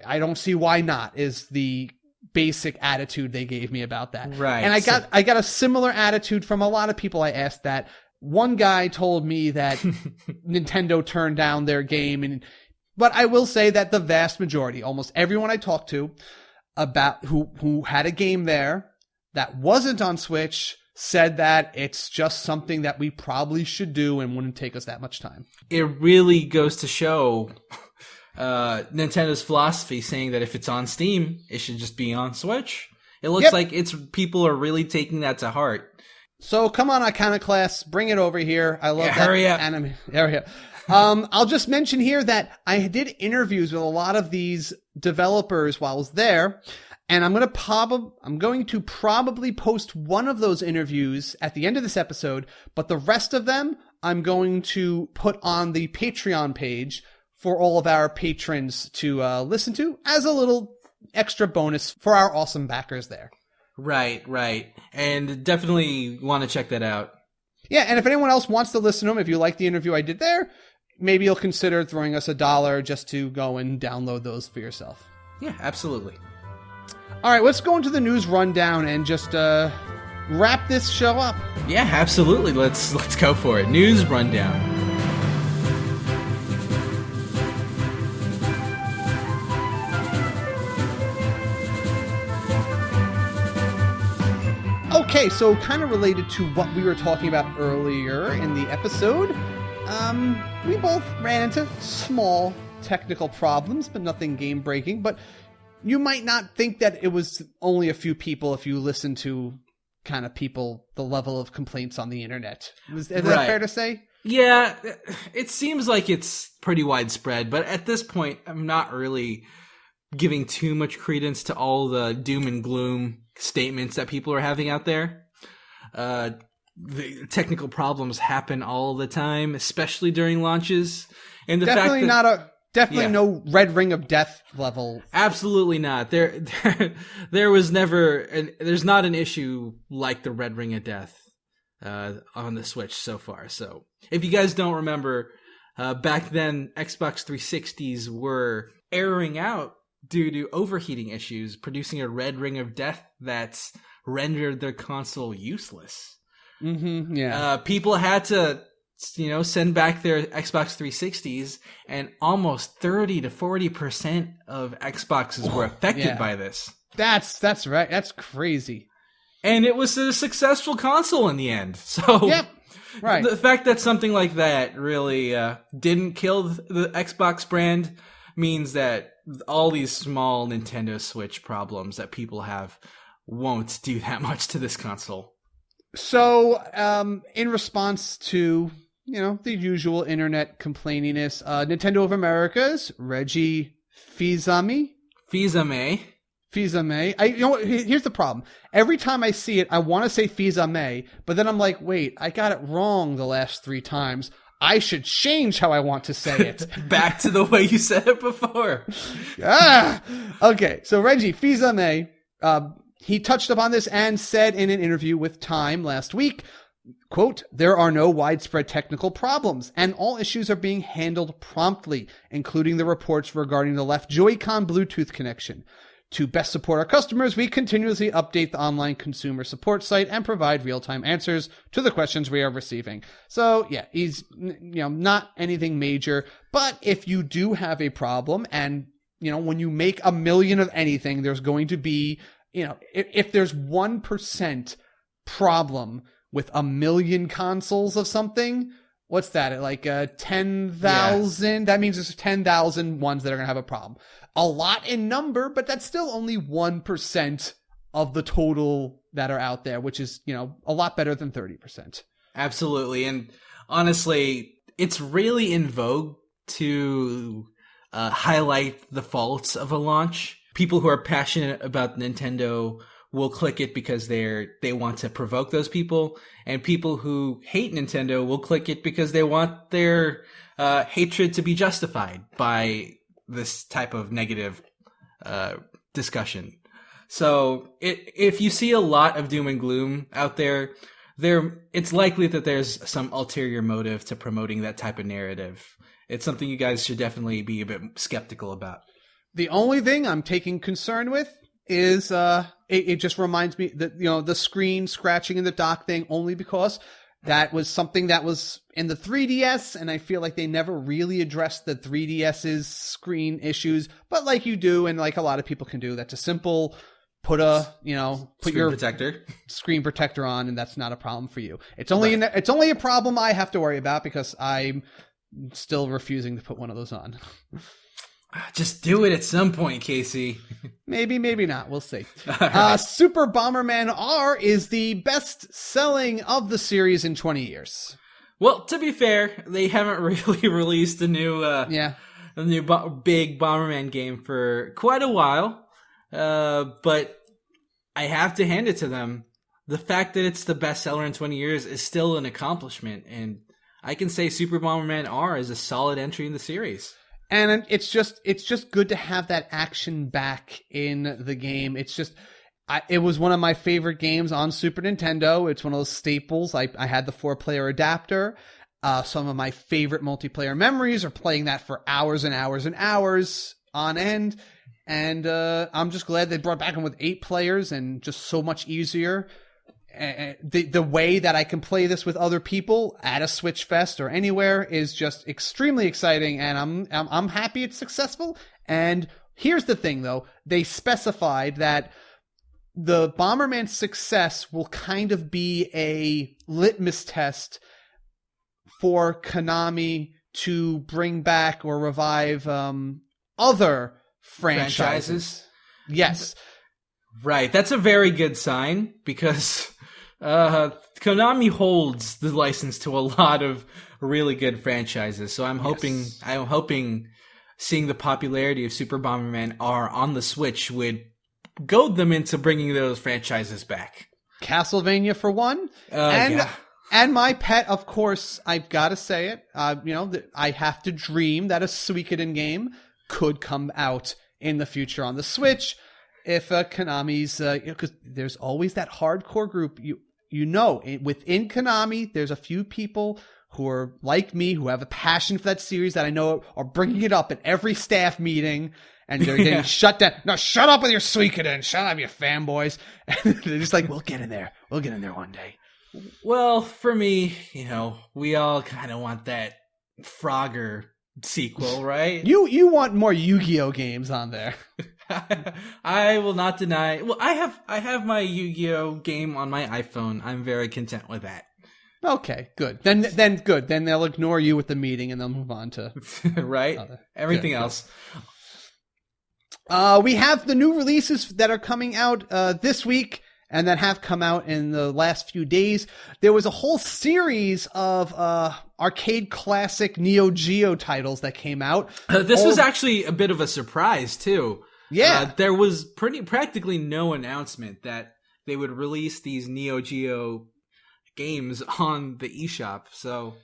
I don't see why not is the basic attitude they gave me about that. Right. And I got a similar attitude from a lot of people I asked that. One guy told me that Nintendo turned down their game, but I will say that the vast majority, almost everyone I talked to about who had a game there that wasn't on Switch said that it's just something that we probably should do and wouldn't take us that much time. It really goes to show Nintendo's philosophy, saying that if it's on Steam, it should just be on Switch. It looks like people are really taking that to heart. So come on, Iconoclast, bring it over here. I love that. Hurry up. Hurry up. I'll just mention here that I did interviews with a lot of these developers while I was there, and I'm going to probably post one of those interviews at the end of this episode, but the rest of them I'm going to put on the Patreon page for all of our patrons to listen to as a little extra bonus for our awesome backers there. Right. And definitely want to check that out. Yeah, and if anyone else wants to listen to them, if you like the interview I did there, maybe you'll consider throwing us $1 just to go and download those for yourself. Yeah, absolutely. All right, let's go into the news rundown and just wrap this show up. Yeah, absolutely. Let's go for it. News rundown. Okay, so kind of related to what we were talking about earlier in the episode, we both ran into small technical problems, but nothing game-breaking. But you might not think that it was only a few people if you listen to kind of people, the level of complaints on the internet. Is that fair to say? Yeah, it seems like it's pretty widespread, but at this point, I'm not really giving too much credence to all the doom and gloom statements that people are having out there. The technical problems happen all the time, especially during launches. And the definitely fact that, Definitely no red ring of death level. Absolutely not. There was never, there's not an issue like the red ring of death on the Switch so far. So if you guys don't remember, back then Xbox 360s were airing out due to overheating issues, producing a red ring of death that's rendered their console useless. Mm-hmm, yeah. People had to, send back their Xbox 360s, and almost 30 to 40% of Xboxes were affected by this. That's right. That's crazy. And it was a successful console in the end. So yep. Right. The fact that something like that really didn't kill the Xbox brand means that all these small Nintendo Switch problems that people have won't do that much to this console. So, in response to, the usual internet complaininess, Nintendo of America's Reggie Fils-Aimé. Here's the problem. Every time I see it, I want to say Fils-Aimé, but then I'm like, wait, I got it wrong the last 3 times. I should change how I want to say it. Back to the way you said it before. Okay, so Reggie Fils-Aimé, he touched upon this and said in an interview with Time last week, quote, "There are no widespread technical problems, and all issues are being handled promptly, including the reports regarding the left Joy-Con Bluetooth connection. To best support our customers, we continuously update the online consumer support site and provide real-time answers to the questions we are receiving." So, yeah, he's, not anything major. But if you do have a problem and, when you make 1 million of anything, there's going to be, if there's 1% problem with 1 million consoles of something, what's that? Like 10,000? Yeah. That means there's 10,000 ones that are going to have a problem. A lot in number, but that's still only 1% of the total that are out there, which is, a lot better than 30%. Absolutely. And honestly, it's really in vogue to highlight the faults of a launch. People who are passionate about Nintendo will click it because they want to provoke those people, and people who hate Nintendo will click it because they want their hatred to be justified by this type of negative discussion. So if you see a lot of doom and gloom out there, it's likely that there's some ulterior motive to promoting that type of narrative. It's something you guys should definitely be a bit skeptical about. The only thing I'm taking concern with is it just reminds me that the screen scratching in the dock thing, only because that was something that was in the 3DS, and I feel like they never really addressed the 3DS's screen issues. But like you do, and like a lot of people can do, that's a simple put your screen protector on, and that's not a problem for you. It's only a problem I have to worry about because I'm still refusing to put one of those on. Just do it at some point, Casey. Maybe not. We'll see. Right. Super Bomberman R is the best selling of the series in 20 years. Well, to be fair, they haven't really released a new big Bomberman game for quite a while. But I have to hand it to them. The fact that it's the best seller in 20 years is still an accomplishment, and I can say Super Bomberman R is a solid entry in the series. And it's just good to have that action back in the game. It was one of my favorite games on Super Nintendo. It's one of those staples. I had the 4-player adapter. Some of my favorite multiplayer memories are playing that for hours and hours and hours on end. And I'm just glad they brought back in with 8 players and just so much easier. The way that I can play this with other people at a SwitchFest or anywhere is just extremely exciting, and I'm happy it's successful. And here's the thing, though: they specified that the Bomberman success will kind of be a litmus test for Konami to bring back or revive other franchises. Yes, right. That's a very good sign because Konami holds the license to a lot of really good franchises. So I'm hoping seeing the popularity of Super Bomberman R on the Switch would goad them into bringing those franchises back. Castlevania for one, and my pet, of course, I've got to say it. I have to dream that a Suikoden game could come out in the future on the Switch. If Konami's, because there's always that hardcore group, within Konami, there's a few people who are like me, who have a passion for that series that I know are bringing it up at every staff meeting, and they're getting shut down. No, shut up with your Suikoden. Shut up, you fanboys. And they're just like, we'll get in there. We'll get in there one day. Well, for me, we all kind of want that Frogger sequel, right? You want more Yu-Gi-Oh games on there. I will not deny. Well, I have my Yu-Gi-Oh game on my iPhone. I'm very content with that. Okay, good. Then good. Then they'll ignore you at the meeting and they'll move on to right. Everything else. We have the new releases that are coming out this week and that have come out in the last few days. There was a whole series of arcade classic Neo Geo titles that came out. This was actually a bit of a surprise too. Yeah, there was practically no announcement that they would release these Neo Geo games on the eShop. So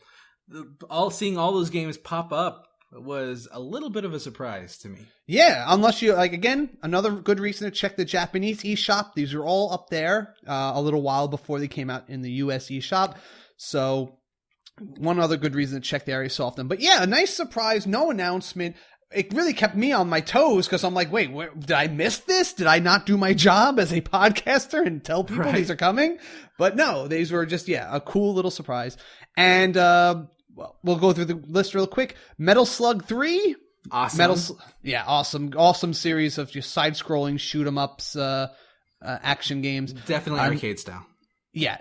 seeing all those games pop up was a little bit of a surprise to me. Yeah, unless you again, another good reason to check the Japanese eShop. These are all up there a little while before they came out in the US eShop. So one other good reason to check the area so often. But yeah, a nice surprise, no announcement. It really kept me on my toes because I'm like, wait, did I miss this? Did I not do my job as a podcaster and tell people these are coming? But no, these were just, a cool little surprise. And we'll go through the list real quick. Metal Slug 3. Awesome. Awesome series of just side-scrolling shoot-em-ups, action games. Definitely arcade style. Yeah.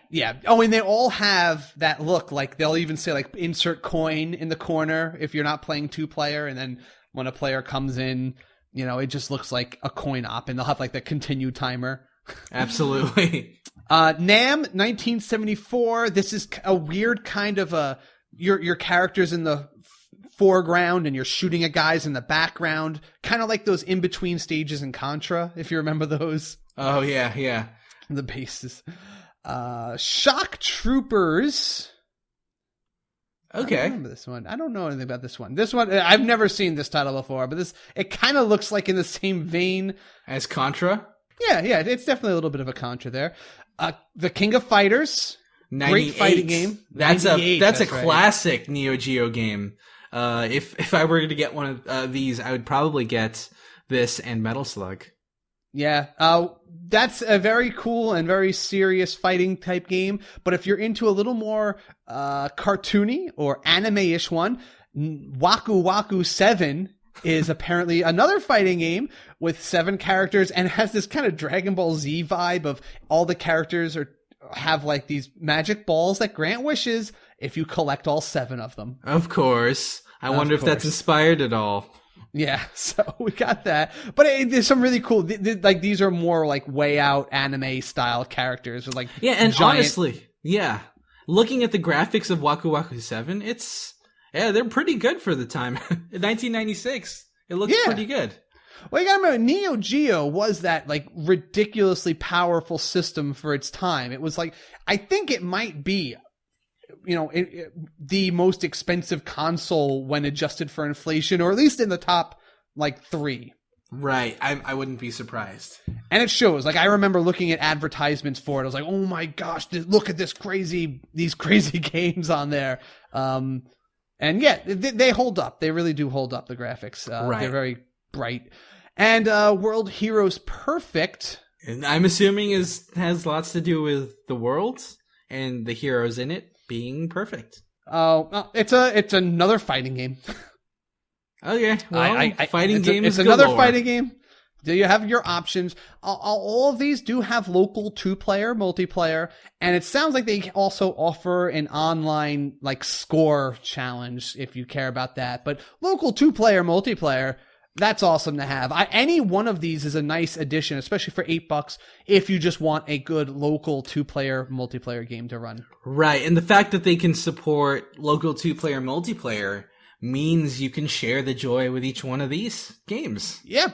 Oh, and they all have that look. Like, they'll even say, like, insert coin in the corner if you're not playing 2-player, and then when a player comes in, it just looks like a coin op, and they'll have like the continue timer. Absolutely. NAM 1974. This is a weird kind of your characters in the foreground and you're shooting at guys in the background, kind of like those in between stages in Contra, if you remember those. Oh yeah. The bases. Shock Troopers. Okay. I don't remember this one. I don't know anything about this one. This one, I've never seen this title before, but it kind of looks like in the same vein as Contra. Yeah, it's definitely a little bit of a Contra there. The King of Fighters, 98. Great fighting game. That's a classic right. Neo Geo game. If I were to get one of these, I would probably get this and Metal Slug. Yeah, that's a very cool and very serious fighting type game. But if you're into a little more cartoony or anime-ish one, Waku Waku 7 is apparently another fighting game with 7 characters and has this kind of Dragon Ball Z vibe of all the characters have like these magic balls that grant wishes if you collect all 7 of them. Of course. I wonder if that's inspired at all. Yeah, so we got that. But there's some really cool, like these are more like way out anime style characters with like honestly, yeah. Looking at the graphics of Waku Waku 7, they're pretty good for the time. In 1996, it looks pretty good. Well, you gotta remember, Neo Geo was that like ridiculously powerful system for its time. It was like, I think it might be, the most expensive console when adjusted for inflation, or at least in the top like 3. Right. I wouldn't be surprised. And it shows. Like, I remember looking at advertisements for it. I was like, oh my gosh, look at these crazy games on there. And yeah, they hold up. They really do hold up, the graphics. Right. They're very bright. And World Heroes Perfect. And I'm assuming has lots to do with the world and the heroes in it being perfect. Oh, it's another fighting game. Okay, well, fighting game is it's another galore. Fighting game. Do you have your options? All of these do have local 2-player multiplayer, and it sounds like they also offer an online like score challenge if you care about that. But local 2-player multiplayer, that's awesome to have. Any one of these is a nice addition, especially for $8 if you just want a good local 2-player multiplayer game to run. Right, and the fact that they can support local 2-player multiplayer means you can share the joy with each one of these games. Yeah.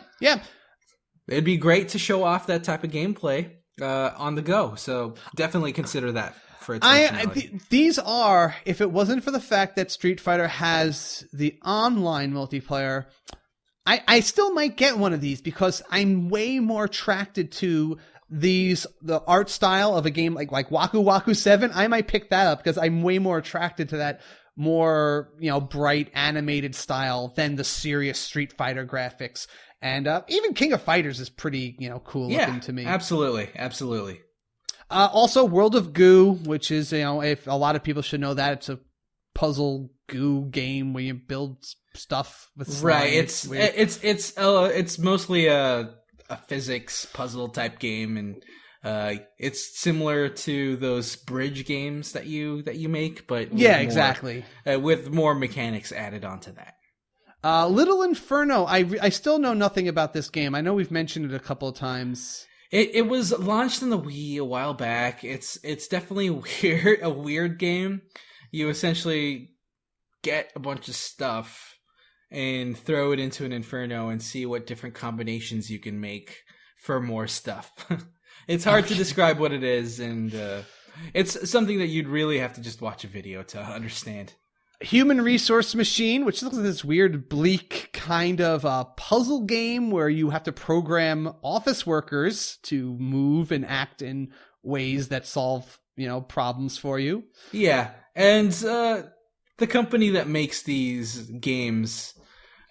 It'd be great to show off that type of gameplay on the go, so definitely consider that for its functionality. These are, if it wasn't for the fact that Street Fighter has the online multiplayer, I still might get one of these because I'm way more attracted to the art style of a game like Waku Waku 7. I might pick that up because I'm way more attracted to that more, bright animated style than the serious Street Fighter graphics. And even King of Fighters is pretty, cool looking to me. Absolutely. Also, World of Goo, which is, if a lot of people should know that, it's a puzzle goo game where you build stuff with slime. Right. It's mostly a physics puzzle type game, and it's similar to those bridge games that you make, but exactly, with more mechanics added onto that. Little Inferno. I still know nothing about this game. I know we've mentioned it a couple of times. It was launched in the Wii a while back. It's definitely a weird game. You essentially get a bunch of stuff and throw it into an Inferno and see what different combinations you can make for more stuff. It's hard to describe what it is, and it's something that you'd really have to just watch a video to understand. Human Resource Machine, which looks like this weird, bleak kind of puzzle game where you have to program office workers to move and act in ways that solve, problems for you. Yeah, and the company that makes these games,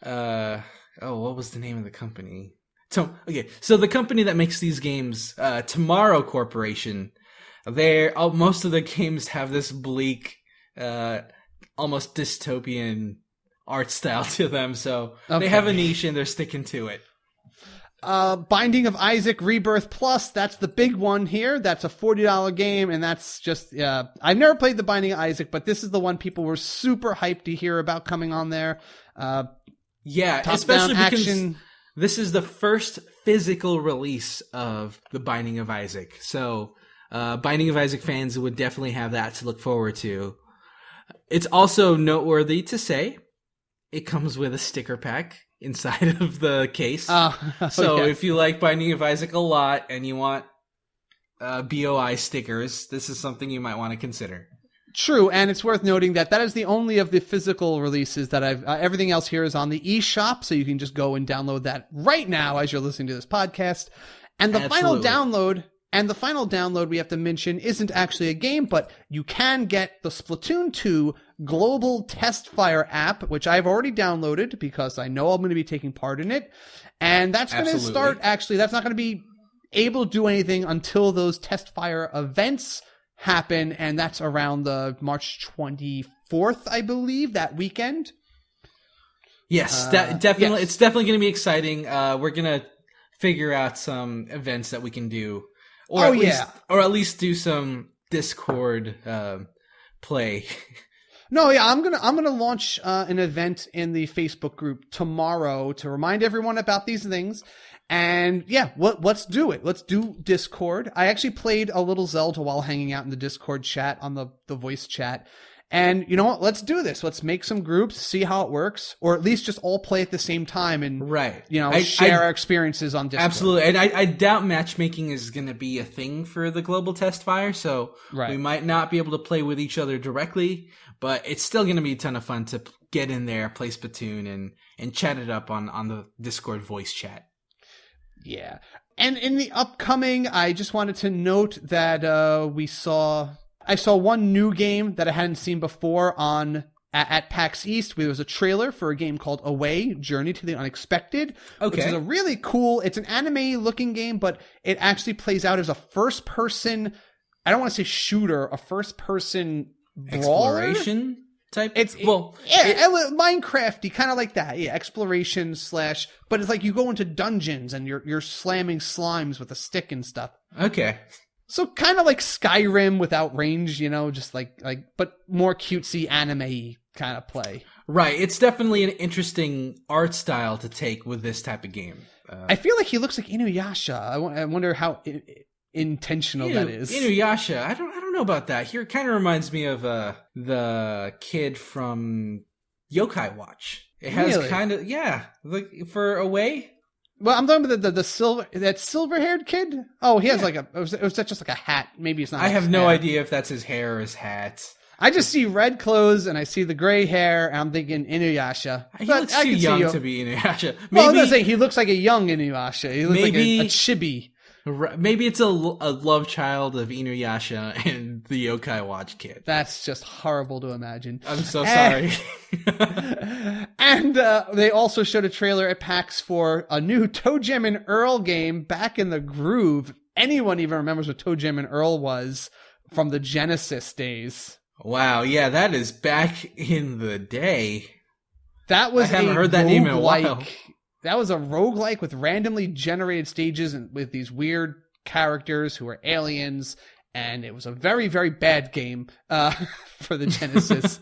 what was the name of the company? So the company that makes these games, Tomorrow Corporation, most of the games have this bleak, almost dystopian art style to them, so They have a niche and they're sticking to it. Binding of Isaac Rebirth Plus, that's the big one here. That's a $40 game, and that's just, I've never played the Binding of Isaac, but this is the one people were super hyped to hear about coming on there. Especially because this is the first physical release of the Binding of Isaac, so Binding of Isaac fans would definitely have that to look forward to. It's also noteworthy to say it comes with a sticker pack inside of the case. If you like Binding of Isaac a lot and you want BOI stickers, this is something you might want to consider. True, and it's worth noting that is the only of the physical releases that I've... everything else here is on the eShop, so you can just go and download that right now as you're listening to this podcast. And the final download we have to mention isn't actually a game, but you can get the Splatoon 2 Global Test Fire app, which I've already downloaded because I know I'm going to be taking part in it. And that's going to start, actually, that's not going to be able to do anything until those Test Fire events happen, and that's around the March 24th, I believe, that weekend. Yes, definitely. Yes. It's definitely going to be exciting. We're going to figure out some events that we can do, or at least do some Discord play. No, yeah, I'm gonna launch an event in the Facebook group tomorrow to remind everyone about these things. And yeah, let's do it. Let's do Discord. I actually played a little Zelda while hanging out in the Discord chat on the voice chat. And you know what? Let's do this. Let's make some groups, see how it works, or at least just all play at the same time and share our experiences on Discord. Absolutely. And I doubt matchmaking is going to be a thing for the global test fire, so we might not be able to play with each other directly, but it's still going to be a ton of fun to get in there, play Splatoon, and chat it up on the Discord voice chat. Yeah. And in the upcoming, I just wanted to note that I saw one new game that I hadn't seen before at PAX East. There was a trailer for a game called Away, Journey to the Unexpected, which is a really cool, it's an anime-looking game, but it actually plays out as a first-person, I don't want to say shooter, a first-person brawler? Exploration type? Minecrafty, kind of like that. Yeah, exploration / but it's like you go into dungeons and you're slamming slimes with a stick and stuff. Okay. So kind of like Skyrim without range, just like but more cutesy anime kind of play. Right. It's definitely an interesting art style to take with this type of game. I feel like he looks like Inuyasha. I wonder how intentional that is. Inuyasha. I don't know about that. Here, it kind of reminds me of the kid from Yokai Watch. It has kind of like for Away. Well, I'm talking about that silver-haired kid. Oh, he has was that just like a hat? Maybe it's not. I have no idea if that's his hair or his hat. I just see red clothes and I see the gray hair, and I'm thinking Inuyasha. He looks too young to be Inuyasha. Maybe, well, I'm gonna say he looks like a young Inuyasha. He looks like a chibi. Maybe it's a love child of Inuyasha and the Yokai Watch kid. That's just horrible to imagine. I'm so sorry. And they also showed a trailer at PAX for a new ToeJam and Earl game, Back in the Groove. Anyone even remembers what ToeJam and Earl was from the Genesis days. Wow, yeah, that is back in the day. That was I haven't heard that name in a while. That was a roguelike with randomly generated stages and with these weird characters who are aliens, and it was a very, very bad game for the Genesis.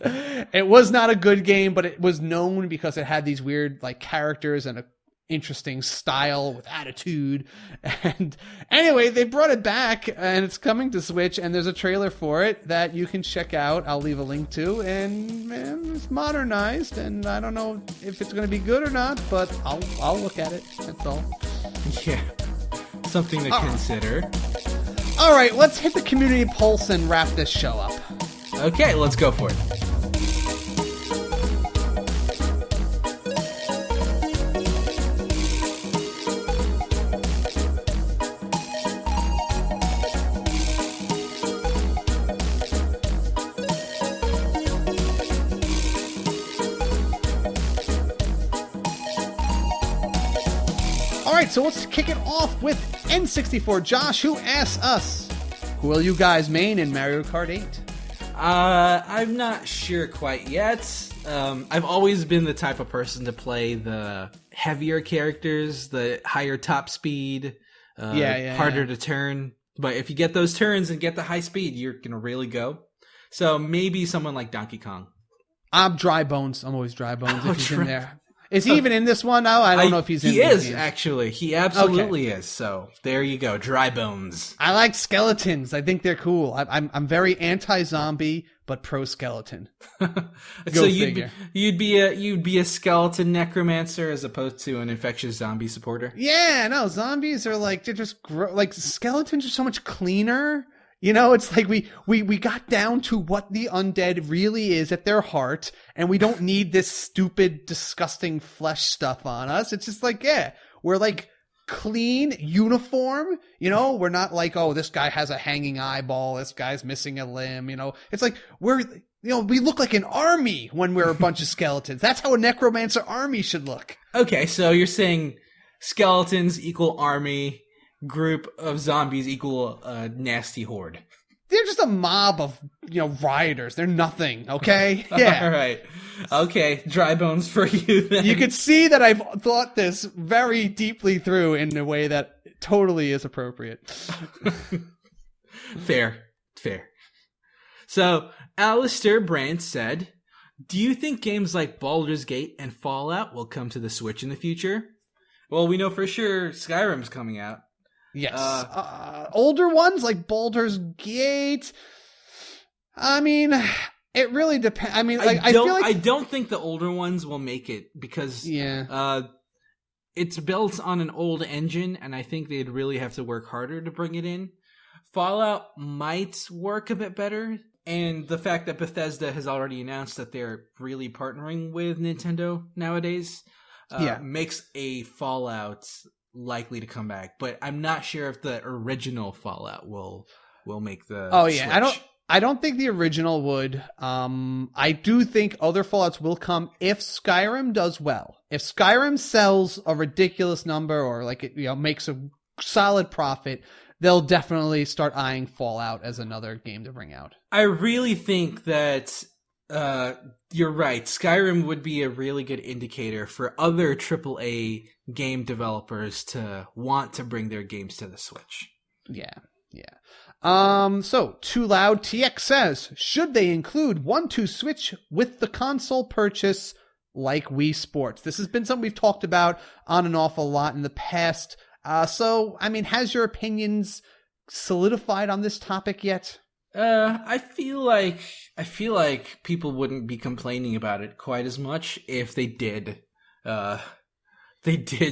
It was not a good game, but it was known because it had these weird characters and a interesting style with attitude. And anyway, they brought it back, and it's coming to Switch, and there's a trailer for it that you can check out. I'll leave a link to, and man, it's modernized, and I don't know if it's going to be good or not, but I'll look at it. That's all. Yeah, something to consider. All right, let's hit the community pulse and wrap this show up. Okay, let's go for it. So let's kick it off with N64 Josh, who asks us, who will you guys main in Mario Kart 8? I'm not sure quite yet. I've always been the type of person to play the heavier characters, the higher top speed, harder to turn. But if you get those turns and get the high speed, you're going to really go. So maybe someone like Donkey Kong. I'm Dry Bones. I'm always Dry Bones if he's in there. Is he even in this one now? I don't know if he's in. He is, actually. He absolutely is. So there you go, Dry Bones. I like skeletons. I think they're cool. I'm very anti-zombie, but pro-skeleton. So you'd be a skeleton necromancer as opposed to an infectious zombie supporter? Yeah, no, zombies are they're just skeletons are so much cleaner. It's like we got down to what the undead really is at their heart, and we don't need this stupid, disgusting flesh stuff on us. It's just we're clean, uniform, we're not oh, this guy has a hanging eyeball, this guy's missing a limb, It's like we look like an army when we're a bunch of skeletons. That's how a necromancer army should look. Okay, so you're saying skeletons equal army, group of zombies equal nasty horde. they're just a mob of, rioters. They're nothing, okay? Yeah. All right. Okay, dry bones for you then. You could see that I've thought this very deeply through in a way that totally is appropriate. Fair. So, Alistair Brandt said, do you think games like Baldur's Gate and Fallout will come to the Switch in the future? Well, we know for sure Skyrim's coming out. Yes. Older ones like Baldur's Gate. I mean, it really depends. I mean, I feel like I don't think the older ones will make it because it's built on an old engine, and I think they'd really have to work harder to bring it in. Fallout might work a bit better, and the fact that Bethesda has already announced that they're really partnering with Nintendo nowadays makes a Fallout likely to come back. But I'm not sure if the original Fallout will make the Switch. I don't think the original would. I do think other Fallouts will come if Skyrim does well. If Skyrim sells a ridiculous number or like it makes a solid profit, they'll definitely start eyeing Fallout as another game to bring out. I really think that you're right. Skyrim would be a really good indicator for other AAA game developers to want to bring their games to the Switch. Yeah. So, Too Loud TX says, should they include 1-2 Switch with the console purchase like Wii Sports? This has been something we've talked about on and off a lot in the past. So, I mean, has your opinions solidified on this topic yet? I feel like people wouldn't be complaining about it quite as much if they did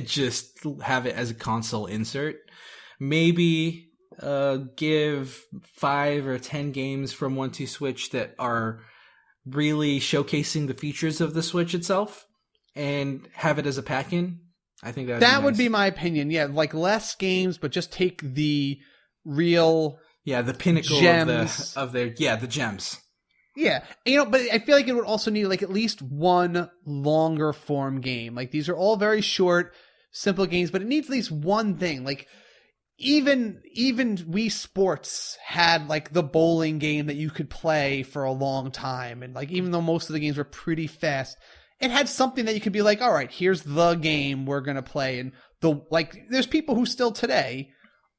just have it as a console insert. Maybe give 5 or 10 games from 1-2 Switch that are really showcasing the features of the Switch itself and have it as a pack-in. I think that would be my opinion. Yeah, like less games, but just take the real the pinnacle gems the gems. Yeah, but I feel like it would also need like at least one longer form game. Like these are all very short, simple games, but it needs at least one thing. Like even Wii Sports had like the bowling game that you could play for a long time, and like even though most of the games were pretty fast, it had something that you could be like, all right, here's the game we're gonna play. And there's people who still today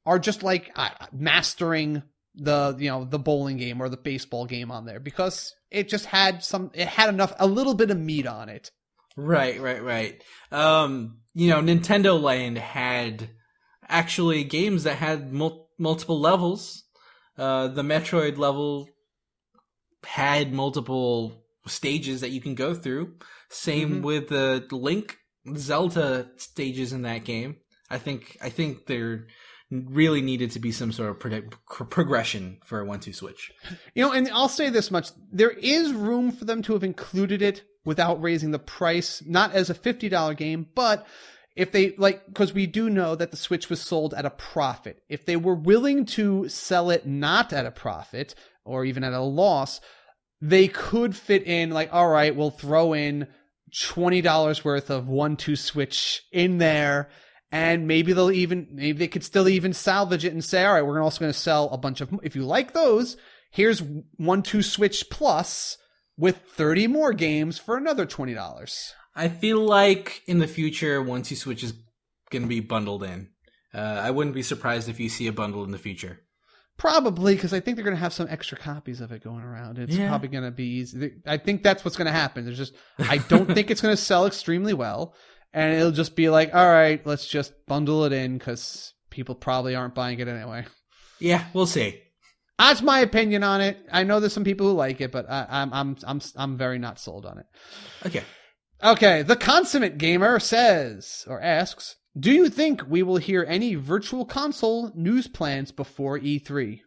are just like mastering the bowling game or the baseball game on there because it just had a little bit of meat on it. Right. Nintendo Land had actually games that had multiple levels. The Metroid level had multiple stages that you can go through. Same with the Link, Zelda stages in that game. I think there really needed to be some sort of progression for a 1-2 Switch. And I'll say this much. There is room for them to have included it without raising the price, not as a $50 game, but if they because we do know that the Switch was sold at a profit. If they were willing to sell it not at a profit or even at a loss, they could fit in like, all right, we'll throw in $20 worth of 1-2 Switch in there. And maybe they could still even salvage it and say, all right, we're also going to sell a bunch of, if you like those, here's 1-2 Switch Plus with 30 more games for another $20. I feel like in the future, 1-2 Switch is going to be bundled in. I wouldn't be surprised if you see a bundle in the future. Probably, because I think they're going to have some extra copies of it going around. It's probably going to be easy. I think that's what's going to happen. I don't think it's going to sell extremely well. And it'll just be like, all right, let's just bundle it in because people probably aren't buying it anyway. Yeah, we'll see. That's my opinion on it. I know there's some people who like it, but I'm very not sold on it. Okay. The Consummate Gamer says or asks, do you think we will hear any virtual console news plans before E3?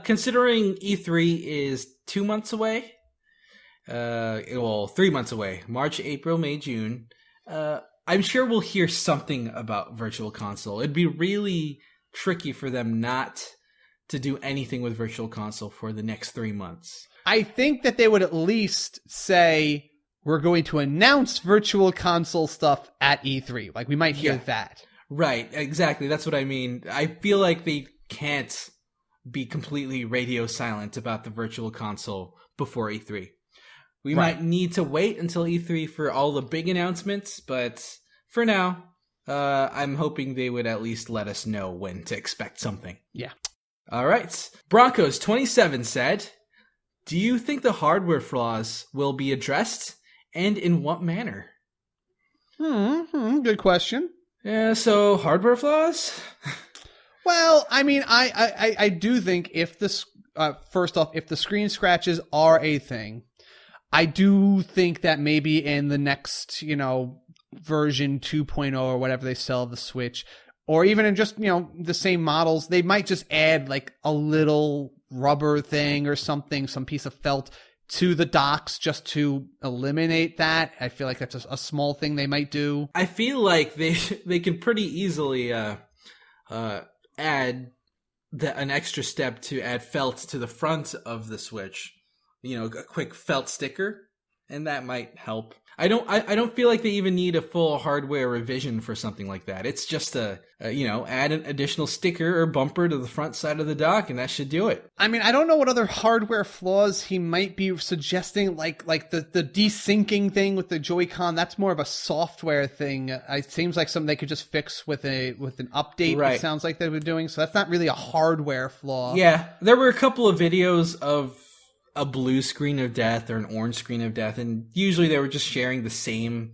Considering E3 is 2 months away, 3 months away, March, April, May, June. I'm sure we'll hear something about Virtual Console. It'd be really tricky for them not to do anything with Virtual Console for the next 3 months. I think that they would at least say, we're going to announce Virtual Console stuff at E3. Like, we might hear that. Right, exactly. That's what I mean. I feel like they can't be completely radio silent about the Virtual Console before E3. We might need to wait until E3 for all the big announcements, but for now, I'm hoping they would at least let us know when to expect something. Yeah. All right. Broncos27 said, do you think the hardware flaws will be addressed, and in what manner? Good question. Yeah, so hardware flaws? Well, I mean, I do think if first off, if the screen scratches are a thing, I do think that maybe in the next, version 2.0 or whatever they sell of the Switch, or even in just, the same models, they might just add like a little rubber thing or something, some piece of felt to the docks just to eliminate that. I feel like that's a small thing they might do. I feel like they can pretty easily add an extra step to add felt to the front of the Switch. A quick felt sticker, and that might help. I don't feel like they even need a full hardware revision for something like that. It's just add an additional sticker or bumper to the front side of the dock, and that should do it. I mean, I don't know what other hardware flaws he might be suggesting, like the desyncing thing with the Joy-Con. That's more of a software thing. It seems like something they could just fix with an update. Right. It sounds like they were doing. So that's not really a hardware flaw. Yeah, there were a couple of videos of a blue screen of death or an orange screen of death, and usually they were just sharing the same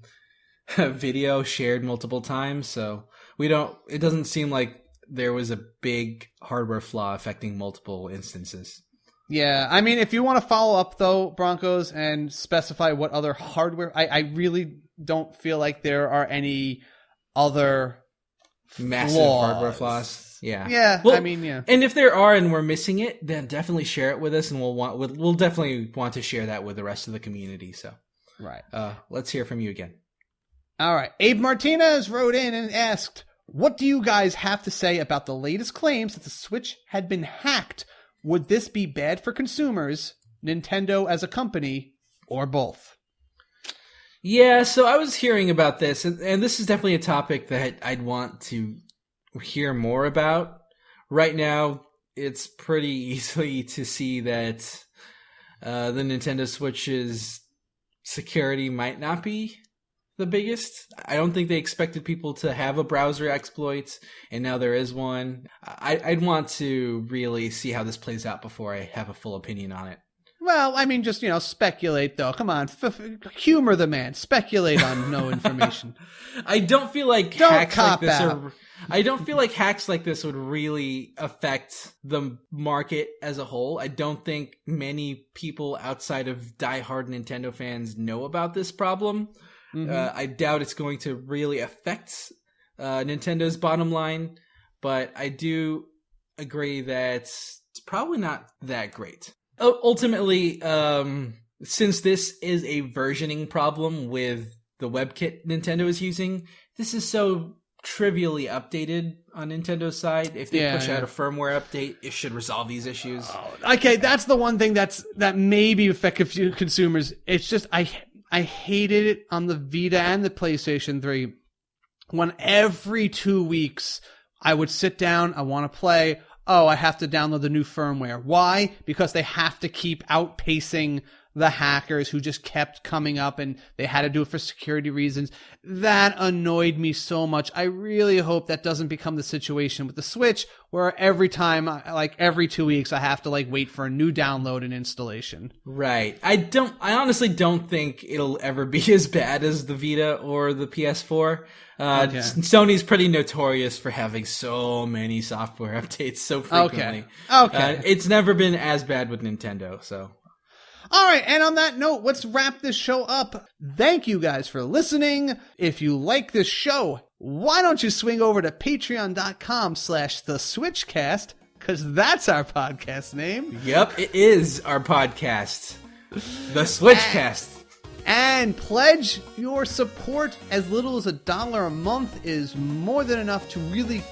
video shared multiple times, so it doesn't seem like there was a big hardware flaw affecting multiple instances. Yeah, I mean, if you want to follow up though, Broncos, and specify what other hardware, I really don't feel like there are any other massive hardware flaws. Yeah. Well, I mean, yeah. And if there are and we're missing it, then definitely share it with us, and we'll definitely want to share that with the rest of the community. So, right. Let's hear from you again. All right. Abe Martinez wrote in and asked, "What do you guys have to say about the latest claims that the Switch had been hacked? Would this be bad for consumers, Nintendo as a company, or both?" Yeah, so I was hearing about this, and this is definitely a topic that I'd want to hear more about. Right now, it's pretty easy to see that the Nintendo Switch's security might not be the biggest. I don't think they expected people to have a browser exploit, and now there is one. I'd want to really see how this plays out before I have a full opinion on it. Well, I mean, just, speculate, though. Come on, humor the man. Speculate on no information. I don't feel like hacks like this would really affect the market as a whole. I don't think many people outside of diehard Nintendo fans know about this problem. Mm-hmm. I doubt it's going to really affect Nintendo's bottom line, but I do agree that it's probably not that great. Ultimately, since this is a versioning problem with the WebKit Nintendo is using, this is so trivially updated on Nintendo's side. If they push out a firmware update, it should resolve these issues. Okay, that's the one thing that maybe affect consumers. It's just I hated it on the Vita and the PlayStation 3 when every 2 weeks I would sit down, I want to play. Oh, I have to download the new firmware. Why? Because they have to keep outpacing the hackers who just kept coming up, and they had to do it for security reasons. That annoyed me so much. I really hope that doesn't become the situation with the Switch, where every time, like every 2 weeks, I have to wait for a new download and installation. Right. I honestly don't think it'll ever be as bad as the Vita or the PS4. Okay. Sony's pretty notorious for having so many software updates so frequently. Okay. It's never been as bad with Nintendo, so. All right, and on that note, let's wrap this show up. Thank you guys for listening. If you like this show, why don't you swing over to patreon.com/theswitchcast, because that's our podcast name. Yep, it is our podcast, The SwitchCast. And pledge your support. As little as $1 a month is more than enough to really,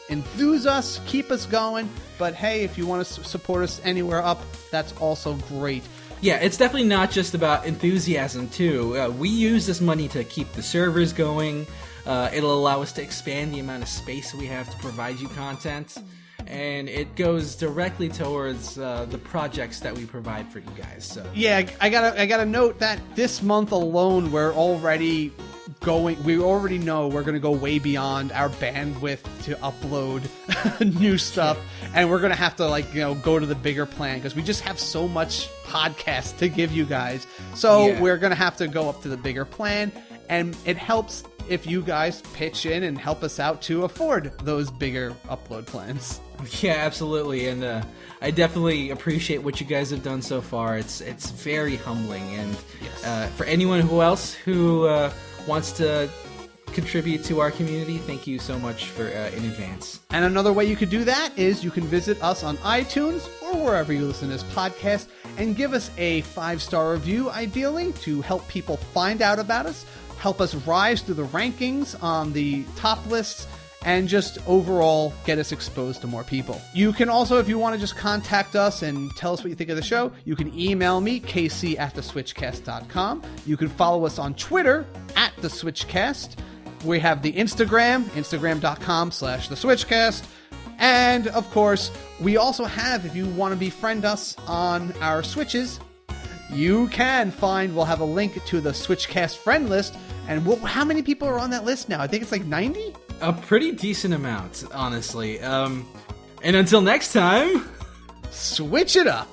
enthuse us, keep us going. But hey, if you want to support us anywhere up, that's also great. Yeah, it's definitely not just about enthusiasm, too. We use this money to keep the servers going. It'll allow us to expand the amount of space we have to provide you content. and it goes directly towards the projects that we provide for you guys. So yeah, I gotta note that this month alone, we already know we're going to go way beyond our bandwidth to upload new stuff, and we're going to have to go to the bigger plan because we just have so much podcast to give you guys. So we're going to have to go up to the bigger plan, and it helps if you guys pitch in and help us out to afford those bigger upload plans. Yeah, absolutely, and I definitely appreciate what you guys have done so far. It's very humbling, and for anyone who wants to contribute to our community, thank you so much for in advance. And another way you could do that is you can visit us on iTunes or wherever you listen to this podcast and give us a 5-star review, ideally, to help people find out about us, help us rise through the rankings on the top lists, and just overall get us exposed to more people. You can also, if you want to just contact us and tell us what you think of the show, you can email me, kc@theswitchcast.com. You can follow us on Twitter @theswitchcast. We have the instagram.com/theswitchcast. And of course, we also have, if you want to befriend us on our Switches, you can we'll have a link to the SwitchCast friend list. And how many people are on that list now? I think it's like 90? A pretty decent amount, honestly. And until next time, switch it up.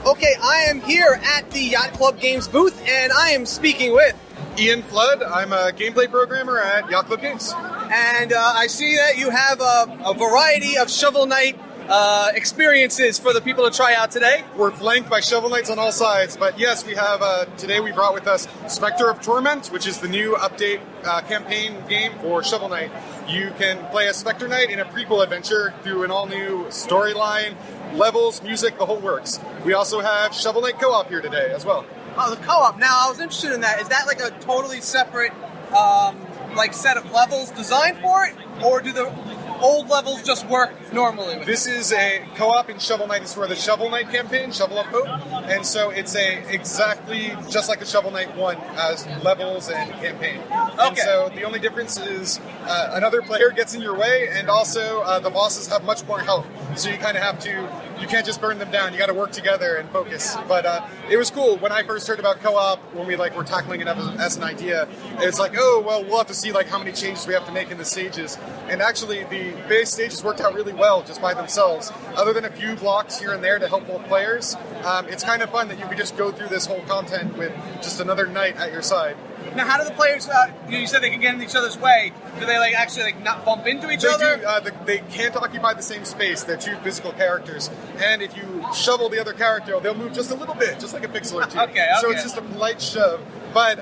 Okay, I am here at the Yacht Club Games booth, and I am speaking with Ian Flood. I'm a gameplay programmer at Yacht Club Games. And I see that you have a variety of Shovel Knight experiences for the people to try out today. We're flanked by Shovel Knights on all sides, but yes, we have, today we brought with us Specter of Torment, which is the new update campaign game for Shovel Knight. You can play as Specter Knight in a prequel adventure through an all-new storyline, levels, music, the whole works. We also have Shovel Knight co-op here today as well. Oh, the co-op. Now, I was interested in that. Is that like a totally separate set of levels designed for it, or do the old levels just work normally with This is a co-op in Shovel Knight. It's for the Shovel Knight campaign, Shovel of Hope, and so it's exactly just like the Shovel Knight one as levels and campaign. Okay. And so the only difference is another player gets in your way, and also the bosses have much more health. So you kind of have to, you can't just burn them down. You got to work together and focus. But it was cool when I first heard about co-op, when we were tackling it as an idea. It's like, oh well, we'll have to see how many changes we have to make in the stages. And actually, the base stages worked out really well just by themselves. Other than a few blocks here and there to help both players, it's kind of fun that you could just go through this whole content with just another knight at your side. Now, how do the players, you said they can get in each other's way, do they actually not bump into each other? They can't occupy the same space. They're two physical characters. And if you shovel the other character, they'll move just a little bit, just like a pixel or two. Okay. So it's just a polite shove. But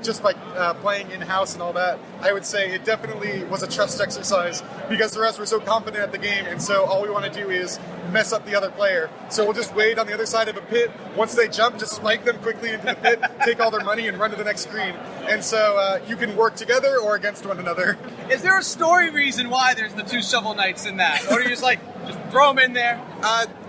just by playing in-house and all that, I would say it definitely was a trust exercise because the rest were so confident at the game, and so all we want to do is mess up the other player. So we'll just wait on the other side of a pit. Once they jump, just spike them quickly into the pit, take all their money, and run to the next screen. And so you can work together or against one another. Is there a story reason why there's the two Shovel Knights in that? Or are you just throw them in there?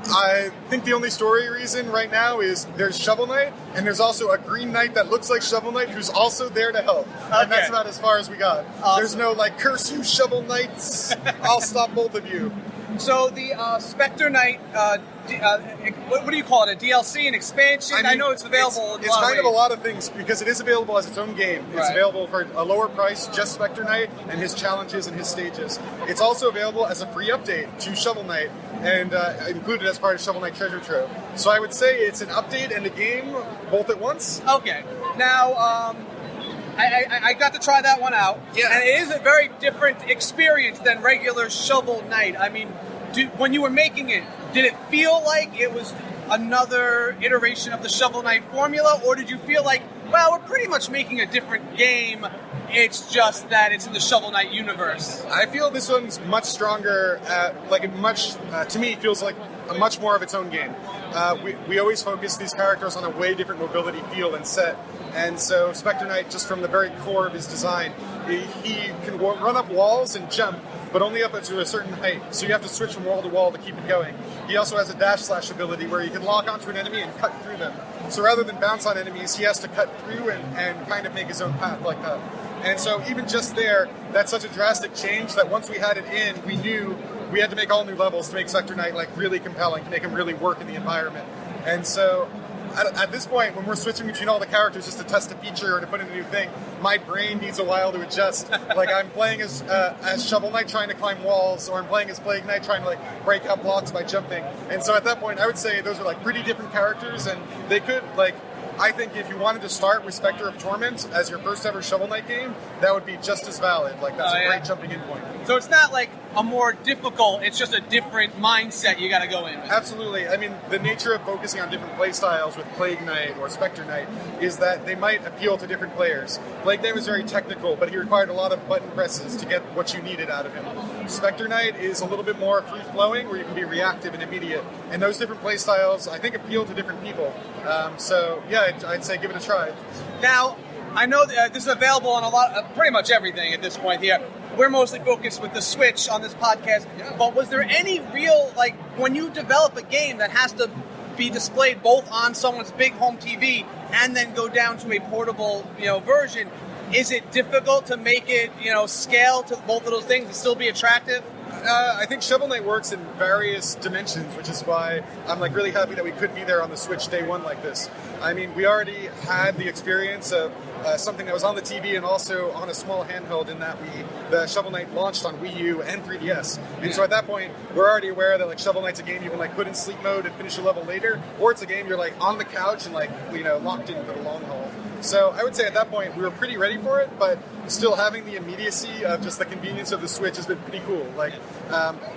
I think the only story reason right now is there's Shovel Knight, and there's also a Green Knight that looks like Shovel Knight who's also there to help. Okay. And that's about as far as we got. Awesome. There's no curse you Shovel Knights, I'll stop both of you. So the Specter Knight, what do you call it? A DLC, an expansion? I know it's available. It's kind of a lot of things because it is available as its own game. It's available for a lower price, just Specter Knight and his challenges and his stages. It's also available as a free update to Shovel Knight and included as part of Shovel Knight Treasure Trove. So I would say it's an update and a game both at once. Okay. Now, I got to try that one out. Yeah. And it is a very different experience than regular Shovel Knight. I mean, when you were making it, did it feel like it was another iteration of the Shovel Knight formula, or did you feel like, well, we're pretty much making a different game, it's just that it's in the Shovel Knight universe? I feel this one's much stronger, to me, it feels like a much more of its own game. We always focus these characters on a way different mobility feel and set, and so Specter Knight, just from the very core of his design, he can run up walls and jump, but only up to a certain height, so you have to switch from wall to wall to keep it going. He also has a dash slash ability where you can lock onto an enemy and cut through them. So rather than bounce on enemies, he has to cut through and kind of make his own path like that. And so even just there, that's such a drastic change that once we had it in, we knew we had to make all new levels to make Specter Knight like really compelling, to make him really work in the environment. And so at this point, when we're switching between all the characters just to test a feature or to put in a new thing, my brain needs a while to adjust. Like I'm playing as Shovel Knight trying to climb walls, or I'm playing as Plague Knight trying to like break out blocks by jumping. And so at that point, I would say those are like pretty different characters, and they could like. I think if you wanted to start with Specter of Torment as your first ever Shovel Knight game, that would be just as valid. Like that's a great jumping in point. So it's not like a more difficult, it's just a different mindset you got to go in with. Absolutely. I mean, the nature of focusing on different play styles with Plague Knight or Specter Knight is that they might appeal to different players. Plague Knight was very technical, but he required a lot of button presses to get what you needed out of him. Specter Knight is a little bit more free-flowing, where you can be reactive and immediate. And those different play styles, I think, appeal to different people. So, yeah, I'd say give it a try. Now, I know that this is available on pretty much everything at this point here. We're mostly focused with the Switch on this podcast, but was there any real, like, when you develop a game that has to be displayed both on someone's big home TV and then go down to a portable, version, is it difficult to make it, scale to both of those things and still be attractive? I think Shovel Knight works in various dimensions, which is why I'm like really happy that we could be there on the Switch day one like this. I mean, we already had the experience of something that was on the TV and also on a small handheld, in that the Shovel Knight launched on Wii U and 3DS. And so at that point, we're already aware that like Shovel Knight's a game you can like put in sleep mode and finish a level later, or it's a game you're like on the couch and like locked in for the long haul. So I would say at that point we were pretty ready for it, but still having the immediacy of just the convenience of the Switch has been pretty cool. Like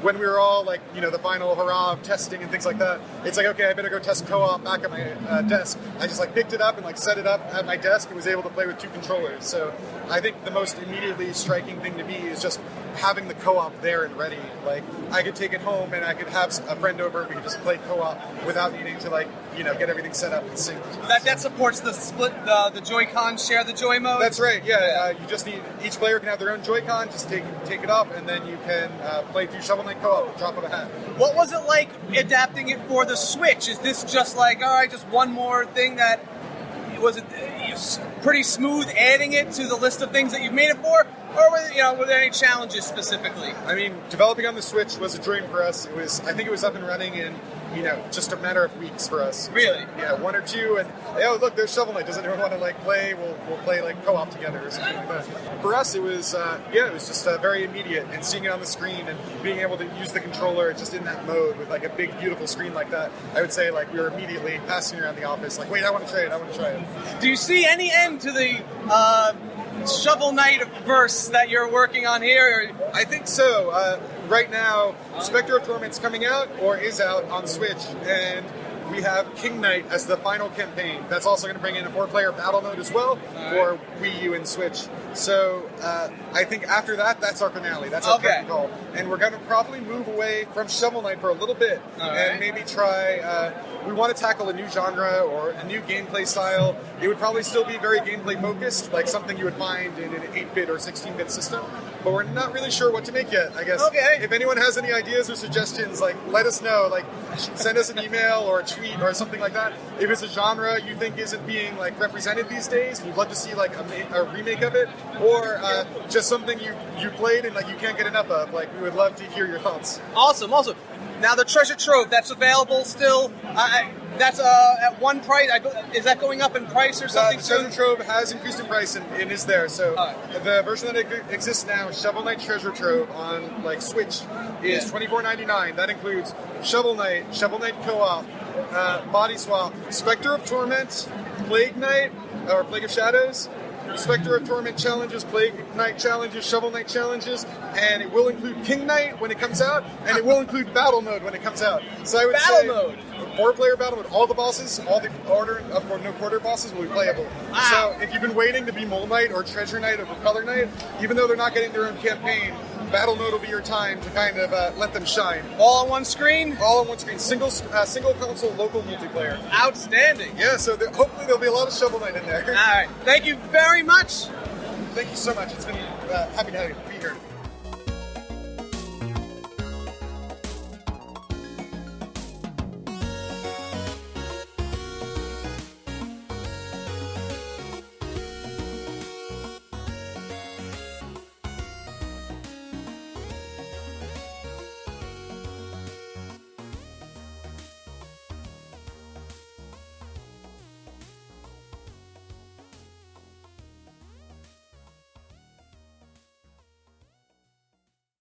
when we were all like, the final hurrah of testing and things like that, it's like, okay, I better go test co-op back at my desk. I just like picked it up and like set it up at my desk and was able to play with 2 controllers. So I think the most immediately striking thing to me is just having the co-op there and ready. Like I could take it home and I could have a friend over and we could just play co-op without needing to like, get everything set up and synced. That supports the split, the Joy-Con share the Joy mode? That's right, yeah. You just need, each player can have their own Joy-Con, just take it off, and then you can play through Shovel Knight co-op with a drop of a hat. What was it like adapting it for the Switch? Is this just like, all right, just one more thing that, was it pretty smooth adding it to the list of things that you've made it for? Or were there any challenges specifically? I mean, developing on the Switch was a dream for us. I think it was up and running in, just a matter of weeks for us. Really? Yeah, 1 or 2, and look, there's Shovel Knight. Does anyone want to like play? We'll play like co-op together or something like that. For us, it was just very immediate, and seeing it on the screen and being able to use the controller just in that mode with like a big beautiful screen like that. I would say like we were immediately passing around the office like, wait, I want to try it. Do you see any end to the Shovel Knight verse that you're working on here? I think so. Right now, Specter of Torment's coming out, or is out, on Switch, and we have King Knight as the final campaign. That's also going to bring in a 4-player battle mode as well for Wii U and Switch. So I think after that, that's our finale. That's our curtain call. And we're going to probably move away from Shovel Knight for a little bit and maybe try... we want to tackle a new genre or a new gameplay style. It would probably still be very gameplay focused, like something you would find in an 8-bit or 16-bit system. But we're not really sure what to make yet, I guess. Okay. If anyone has any ideas or suggestions, like let us know. Like send us an email or a tweet or something like that. If it's a genre you think isn't being like represented these days, and you'd love to see like a remake of it, or just something you played and like you can't get enough of, like we would love to hear your thoughts. Awesome. Now the Treasure Trove, that's available still. That's at one price. Is that going up in price or something? The Treasure Trove has increased in price and is there. So the version that exists now, Shovel Knight Treasure Trove on like Switch, is $24.99. That includes Shovel Knight Co-op, Body Swap, Specter of Torment, Plague Knight or Plague of Shadows, Specter of Torment challenges, Plague Knight challenges, Shovel Knight challenges, and it will include King Knight when it comes out, and it will include Battle Mode when it comes out. So I would say Mode. 4-player Battle Mode. All the bosses, all the Order of No Quarter bosses will be playable. Wow. So if you've been waiting to be Mole Knight or Treasure Knight or Propeller Knight, even though they're not getting their own campaign, Battle Mode will be your time to kind of let them shine. All on one screen? All on one screen. Single console local multiplayer. Outstanding. Yeah, so hopefully there'll be a lot of Shovel Knight in there. All right. Thank you very much. Thank you so much. It's been happy to have you be here.